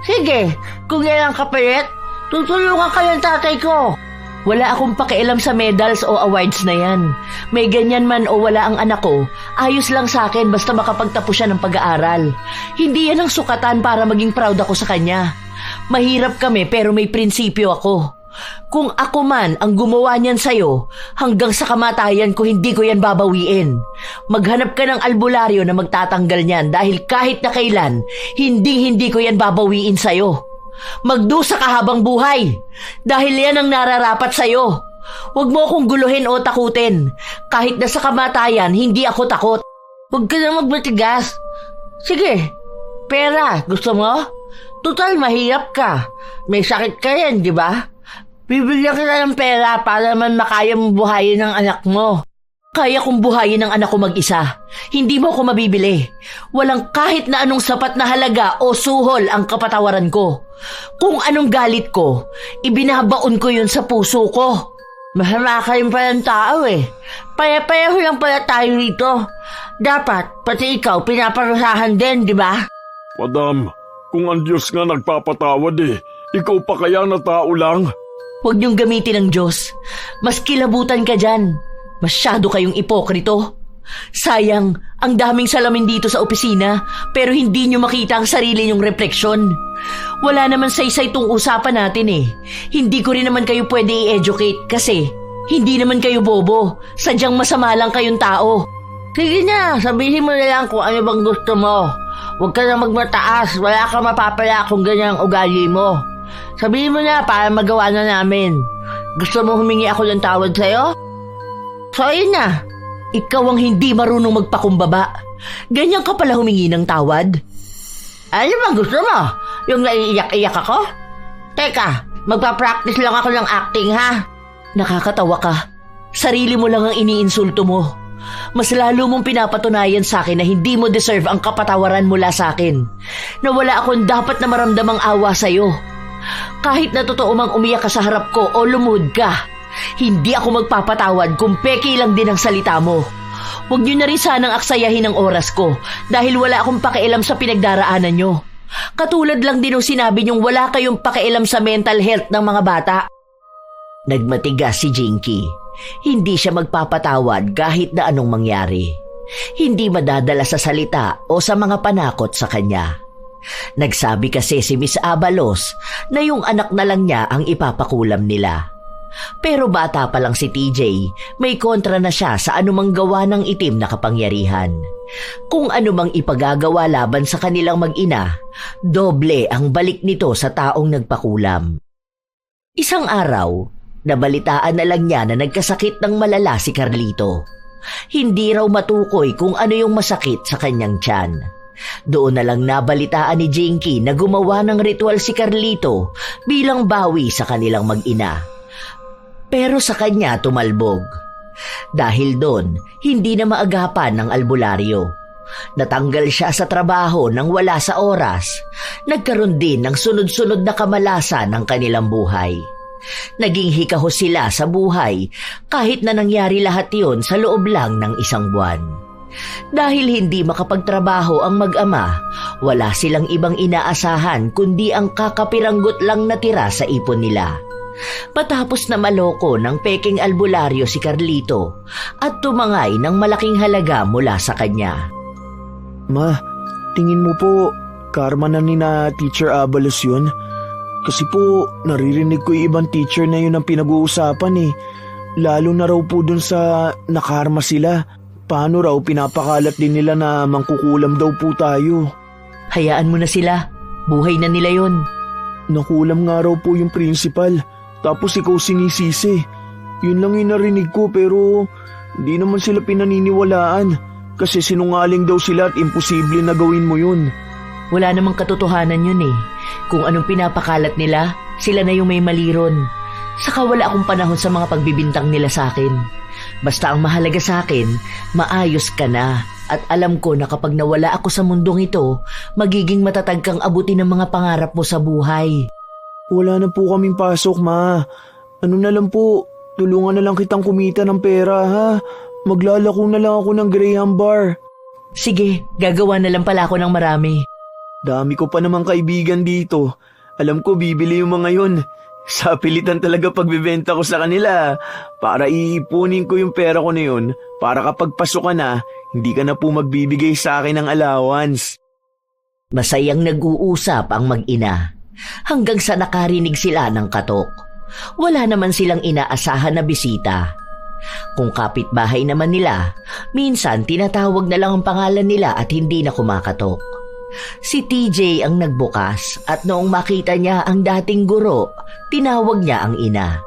Sige, kung yan ang kapalit, tutulungan ka ng tatay ko. Wala akong pakialam sa medals o awards na yan. May ganyan man o wala ang anak ko, ayos lang sa akin basta makapagtapos siya ng pag-aaral. Hindi yan ang sukatan para maging proud ako sa kanya. Mahirap kami pero may prinsipyo ako. Kung ako man ang gumawa niyan sa'yo, hanggang sa kamatayan ko hindi ko yan babawiin. Maghanap ka ng albularyo na magtatanggal niyan dahil kahit na kailan, hindi ko yan babawiin sa'yo. Magdusa ka habang buhay dahil yan ang nararapat sa'yo. Huwag mo akong guluhin o takutin. Kahit na sa kamatayan, hindi ako takot. Huwag ka na magmatigas. Sige, pera, gusto mo? Total, mahirap ka. May sakit ka yan, di ba? Bibigyan kita ng pera para naman makaya mo buhayin ang anak mo. Kaya kong buhayin ang anak ko mag-isa. Hindi mo ako mabibili. Walang kahit na anong sapat na halaga o suhol ang kapatawaran ko. Kung anong galit ko, ibinabaon ko yun sa puso ko. Masama ka rin pala ng tao Pare-pareho lang pala tayo rito. Dapat, pati ikaw, pinaparusahan din, di ba? Madam, kung ang Diyos nga nagpapatawad ikaw pa kaya na tao lang? Huwag niyong gamitin ang Diyos. Mas kilabutan ka dyan. Masyado kayong ipokrito. Sayang, ang daming salamin dito sa opisina pero hindi nyo makita ang sarili nyong refleksyon. Wala naman saysay itong usapan natin Hindi ko rin naman kayo pwede i-educate kasi hindi naman kayo bobo. Sadyang masama lang kayong tao. Sige na, sabihin mo na lang kung ano bang gusto mo. Huwag ka na magmataas, wala ka mapapala kung ganyan ang ugali mo. Sabihin mo na para magawa na namin. Gusto mo humingi ako ng tawad sa'yo? So ayun na, ikaw ang hindi marunong magpakumbaba. Ganyan ka pala humingi ng tawad? Ano bang gusto mo? Yung naiiyak-iyak ako? Teka, magpa-practice lang ako ng acting ha? Nakakatawa ka. Sarili mo lang ang iniinsulto mo. Mas lalo mong pinapatunayan sa akin na hindi mo deserve ang kapatawaran mula sa akin. Na wala akong dapat na maramdamang awa sa'yo. Kahit na totoo mang umiyak ka sa harap ko o lumuhod ka, hindi ako magpapatawad kung peki lang din ang salita mo. Huwag niyo na rin sanang aksayahin ang oras ko dahil wala akong pakialam sa pinagdaraanan nyo. Katulad lang din ng sinabi niyong wala kayong pakialam sa mental health ng mga bata. Nagmatigas si Jinky. Hindi siya magpapatawad kahit na anong mangyari. Hindi madadala sa salita o sa mga panakot sa kanya. Nagsabi kasi si Miss Abalos na yung anak na lang niya ang ipapakulam nila. Pero bata pa lang si TJ, may kontra na siya sa anumang gawa ng itim na kapangyarihan. Kung anumang ipagagawa laban sa kanilang mag-ina, doble ang balik nito sa taong nagpakulam. Isang araw, nabalitaan na lang niya na nagkasakit ng malala si Carlito. Hindi raw matukoy kung ano yung masakit sa kanyang tiyan. Doon na lang nabalitaan ni Jinky na gumawa ng ritual si Carlito bilang bawi sa kanilang mag-ina. Pero sa kanya tumalbog. Dahil doon, hindi na maagapan ng albularyo. Natanggal siya sa trabaho nang wala sa oras. Nagkaroon din ng sunod-sunod na kamalasan ng kanilang buhay. Naging hikaho sila sa buhay kahit na nangyari lahat yon sa loob lang ng isang buwan. Dahil hindi makapagtrabaho ang mag-ama, wala silang ibang inaasahan kundi ang kakapiranggot lang na tira sa ipon nila. Matapos na maloko ng peking albularyo si Carlito at tumangay ng malaking halaga mula sa kanya. Ma, tingin mo po, karma na ni na Teacher Abalos yun? Kasi po, naririnig ko yung ibang teacher na yun ang pinag-uusapan eh. Lalo na raw po dun sa nakarma sila. Paano raw pinapakalat din nila na mangkukulam daw po tayo? Hayaan mo na sila. Buhay na nila yon. Nakulam nga raw po yung principal. Tapos ikaw sinisisi. Yun lang yung narinig ko pero di naman sila pinaniniwalaan. Kasi sinungaling daw sila at imposible na gawin mo yun. Wala namang katotohanan yun eh. Kung anong pinapakalat nila, sila na yung may mali ron. Saka wala akong panahon sa mga pagbibintang nila sa akin. Basta ang mahalaga sa akin, maayos ka na. At alam ko na kapag nawala ako sa mundong ito, magiging matatag kang abutin ng mga pangarap mo sa buhay. Wala na po kaming pasok, ma. Ano na lang po, tulungan na lang kitang kumita ng pera, ha? Maglalako na lang ako ng Graham Bar. Sige, gagawa na lang pala ako ng marami. Dami ko pa namang kaibigan dito. Alam ko bibili yung mga yun. Sa pilitan talaga pagbibenta ko sa kanila. Para iipunin ko yung pera ko na yun. Para kapag pasok ka na, hindi ka na po magbibigay sa akin ng allowance. Masayang nag-uusap ang mag-ina. Hanggang sa nakarinig sila ng katok. Wala naman silang inaasahan na bisita. Kung kapitbahay naman nila, minsan tinatawag na lang ang pangalan nila at hindi na kumakatok. Si TJ ang nagbukas at noong makita niya ang dating guro, tinawag niya ang ina.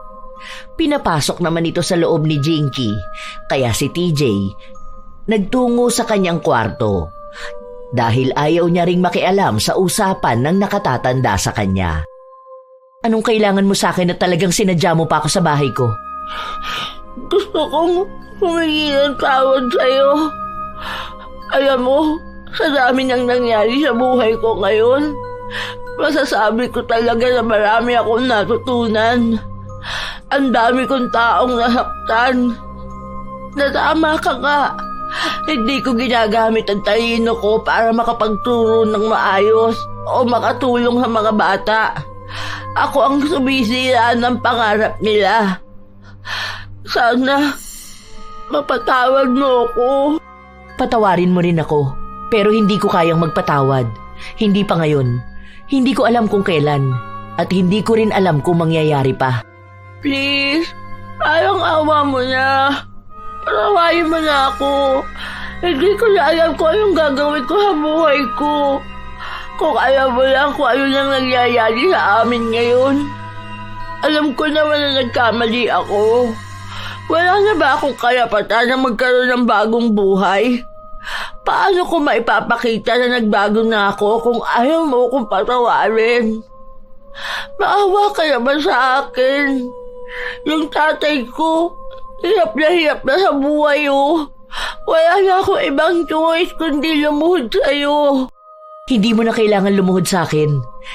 Pinapasok naman ito sa loob ni Jinky, kaya si TJ nagtungo sa kanyang kwarto dahil ayaw niya ring makialam sa usapan ng nakatatanda sa kanya. Anong kailangan mo sa akin na talagang sinadya mo pa ako sa bahay ko? Gusto kong humingi ng tawad sa'yo. Alam mo, sa dami nang nangyari sa buhay ko ngayon, masasabi ko talaga na marami akong natutunan. Ang dami kong taong nasaktan. Natama ka nga. Hindi ko ginagamit ang talino ko para makapagturo ng maayos o makatulong sa mga bata. Ako ang sumisira ng pangarap nila. Sana mapatawad mo ako. Patawarin mo rin ako, pero hindi ko kayang magpatawad. Hindi pa ngayon. Hindi ko alam kung kailan. At hindi ko rin alam kung mangyayari pa. Please, parang awa mo na. Patawarin mo na ako. Hindi ko na alam kung anong gagawin ko sa buhay ko. Kung alam mo lang kung ano nang nangyayari sa amin ngayon. Alam ko naman na nagkamali ako. Wala na ba akong karapatan na magkaroon ng bagong buhay? Paano ko maipapakita na nagbago na ako kung ayaw mo kong patawarin? Maawa ka naman sa akin. Yung tatay ko, hirap na sa buhay oh. Wala na akong ibang choice kundi lumuhod sa'yo. Hindi mo na kailangan lumuhod sa akin.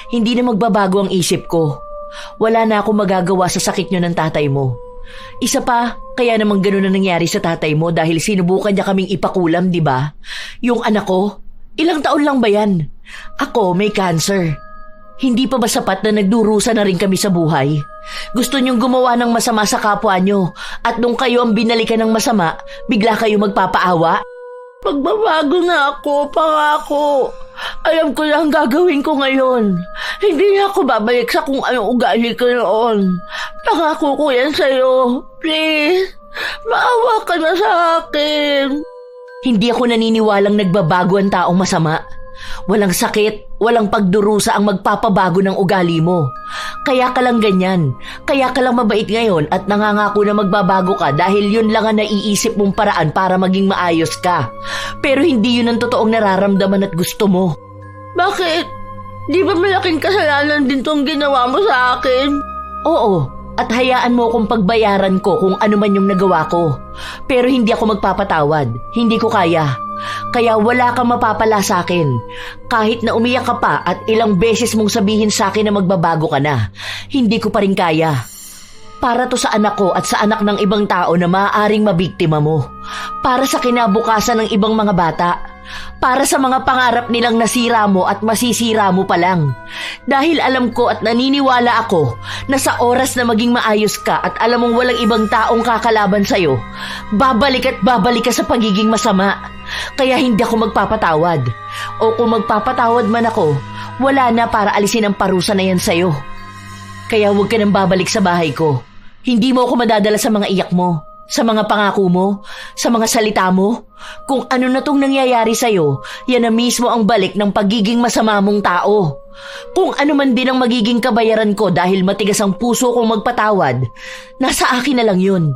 Hindi na magbabago ang isip ko. Wala na akong magagawa sa sakit nyo ng tatay mo. Isa pa, kaya naman ganun na nangyari sa tatay mo dahil sinubukan niya kaming ipakulam, di ba? Yung anak ko, ilang taon lang ba yan? Ako, may cancer. Hindi pa ba sapat na nagdurusa na rin kami sa buhay? Gusto niyong gumawa ng masama sa kapwa niyo at nung kayo ang binalikan ng masama, bigla kayo magpapaawa? Magbabago na ako, pangako. Alam ko lang gagawin ko ngayon. Hindi na ako babalik sa kung anong ugali ko noon. Pangako ko yan sa'yo. Please, maawa ka na sa akin. Hindi ako naniniwalang nagbabago ang taong masama. Walang sakit, walang pagdurusa ang magpapabago ng ugali mo. Kaya ka lang ganyan. Kaya ka lang mabait ngayon at nangangako na magbabago ka dahil yun lang ang naiisip mong paraan para maging maayos ka. Pero hindi yun ang totoong nararamdaman at gusto mo. Bakit? Di ba malaking kasalanan din tong ginawa mo sa akin? Oo, at hayaan mo akong pagbayaran ko kung ano man yung nagawa ko. Pero hindi ako magpapatawad. Hindi ko kaya. Kaya wala kang mapapala sa akin. Kahit na umiyak ka pa at ilang beses mong sabihin sa akin na magbabago ka na, hindi ko pa rin kaya. Para to sa anak ko at sa anak ng ibang tao na maaaring mabiktima mo. Para sa kinabukasan ng ibang mga bata. Para sa mga pangarap nilang nasira mo at masisira mo pa lang. Dahil alam ko at naniniwala ako na sa oras na maging maayos ka at alam mong walang ibang taong kakalaban sa'yo, babalik at babalik ka sa pagiging masama. Kaya hindi ako magpapatawad. O kung magpapatawad man ako, wala na para alisin ang parusa na yan sa'yo. Kaya huwag ka nang babalik sa bahay ko. Hindi mo ako madadala sa mga iyak mo, sa mga pangako mo, sa mga salita mo. Kung ano na tong nangyayari sa'yo, yan na mismo ang balik ng pagiging masama mong tao. Kung ano man din ang magiging kabayaran ko dahil matigas ang puso kong magpatawad, nasa akin na lang yun.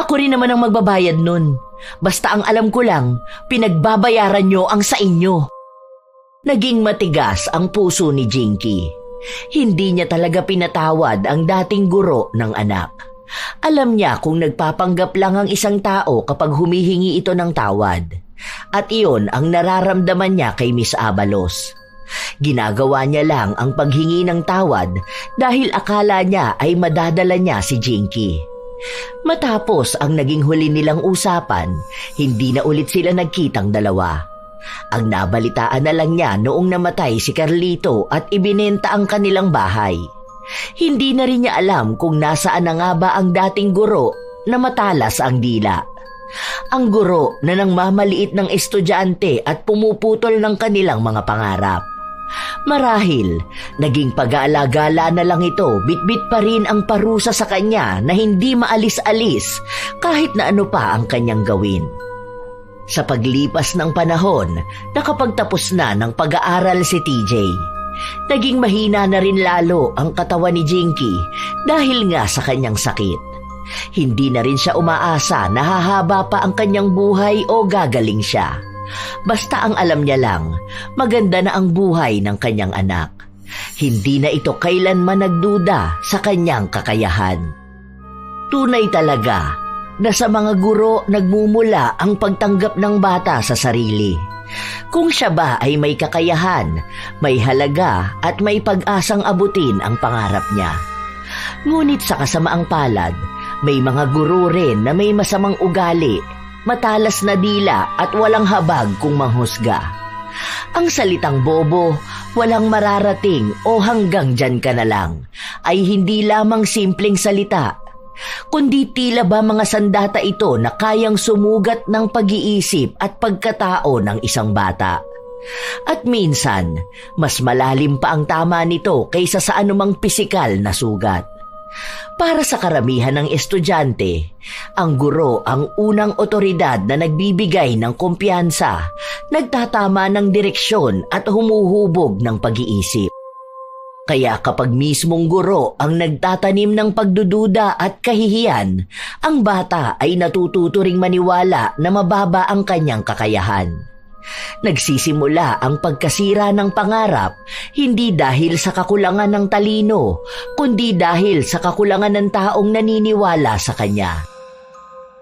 Ako rin naman ang magbabayad nun. Basta ang alam ko lang, pinagbabayaran nyo ang sa inyo. Naging matigas ang puso ni Jinky. Hindi niya talaga pinatawad ang dating guro ng anak. Alam niya kung nagpapanggap lang ang isang tao kapag humihingi ito ng tawad. At iyon ang nararamdaman niya kay Miss Abalos. Ginagawa niya lang ang paghingi ng tawad dahil akala niya ay madadala niya si Jinky. Matapos ang naging huli nilang usapan, hindi na ulit sila nagkitang dalawa. Ang nabalitaan na lang niya noong namatay si Carlito at ibinenta ang kanilang bahay. Hindi na rin niya alam kung nasaan na nga ba ang dating guro na matalas ang dila. Ang guro na nangmamaliit ng estudyante at pumuputol ng kanilang mga pangarap. Marahil, naging pag-aalagala na lang ito, bitbit pa rin ang parusa sa kanya na hindi maalis-alis kahit na ano pa ang kanyang gawin. Sa paglipas ng panahon, nakapagtapos na ng pag-aaral si TJ. Naging mahina na rin lalo ang katawan ni Jinky dahil nga sa kanyang sakit. Hindi na rin siya umaasa na hahaba pa ang kanyang buhay o gagaling siya. Basta ang alam niya lang, maganda na ang buhay ng kanyang anak. Hindi na ito kailanman nagduda sa kanyang kakayahan. Tunay talaga na sa mga guro nagmumula ang pagtanggap ng bata sa sarili. Kung siya ba ay may kakayahan, may halaga at may pag-asang abutin ang pangarap niya. Ngunit sa kasamaang palad, may mga guro rin na may masamang ugali, matalas na dila at walang habag kung manghusga. Ang salitang bobo, walang mararating o hanggang dyan ka na lang, ay hindi lamang simpleng salita, kundi tila ba mga sandata ito na kayang sumugat ng pag-iisip at pagkatao ng isang bata. At minsan, mas malalim pa ang tama nito kaysa sa anumang pisikal na sugat. Para sa karamihan ng estudyante, ang guro ang unang otoridad na nagbibigay ng kumpiyansa, nagtatama ng direksyon at humuhubog ng pag-iisip. Kaya kapag mismong guro ang nagtatanim ng pagdududa at kahihiyan, ang bata ay natututo ring maniwala na mababa ang kanyang kakayahan. Nagsisimula ang pagkasira ng pangarap hindi dahil sa kakulangan ng talino, kundi dahil sa kakulangan ng taong naniniwala sa kanya.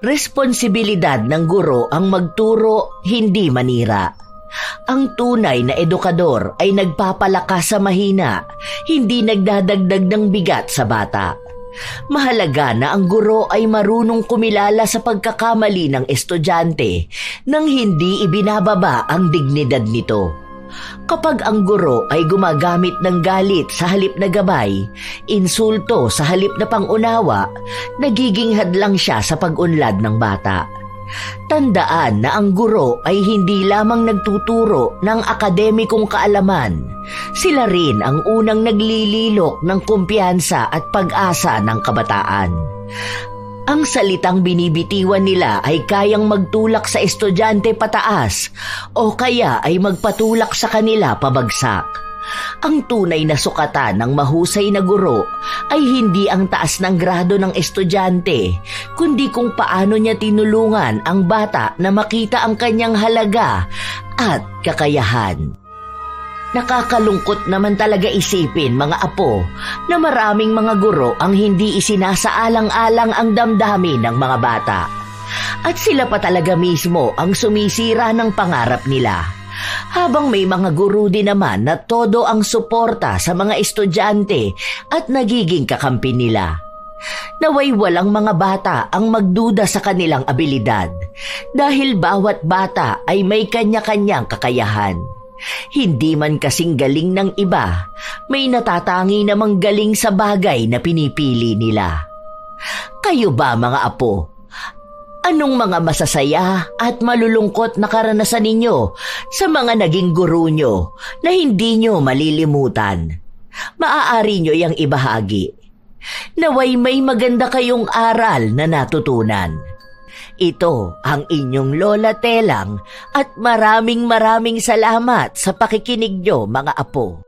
Responsibilidad ng guro ang magturo, hindi manira. Ang tunay na edukador ay nagpapalakas sa mahina, hindi nagdadagdag ng bigat sa bata. Mahalaga na ang guro ay marunong kumilala sa pagkakamali ng estudyante nang hindi ibinababa ang dignidad nito. Kapag ang guro ay gumagamit ng galit sa halip na gabay, insulto sa halip na pangunawa, nagiging hadlang siya sa pag-unlad ng bata. Tandaan na ang guro ay hindi lamang nagtuturo ng akademikong kaalaman. Sila rin ang unang naglililok ng kumpiyansa at pag-asa ng kabataan. Ang salitang binibitiwan nila ay kayang magtulak sa estudyante pataas o kaya ay magpatulak sa kanila pabagsak. Ang tunay na sukatan ng mahusay na guro ay hindi ang taas ng grado ng estudyante, kundi kung paano niya tinulungan ang bata na makita ang kanyang halaga at kakayahan. Nakakalungkot naman talaga isipin, mga apo, na maraming mga guro ang hindi isinasaalang-alang ang damdamin ng mga bata. At sila pa talaga mismo ang sumisira ng pangarap nila. Habang may mga guro din naman na todo ang suporta sa mga estudyante at nagiging kakampi nila. Naway walang mga bata ang magduda sa kanilang abilidad dahil bawat bata ay may kanya-kanyang kakayahan. Hindi man kasing galing ng iba, may natatangi namang galing sa bagay na pinipili nila. Kayo ba, mga apo? Anong mga masasaya at malulungkot na karanasan ninyo sa mga naging guro nyo na hindi nyo malilimutan? Maaari nyo yang ibahagi. Naway may maganda kayong aral na natutunan. Ito ang inyong Lola Telang at maraming salamat sa pakikinig nyo, mga apo.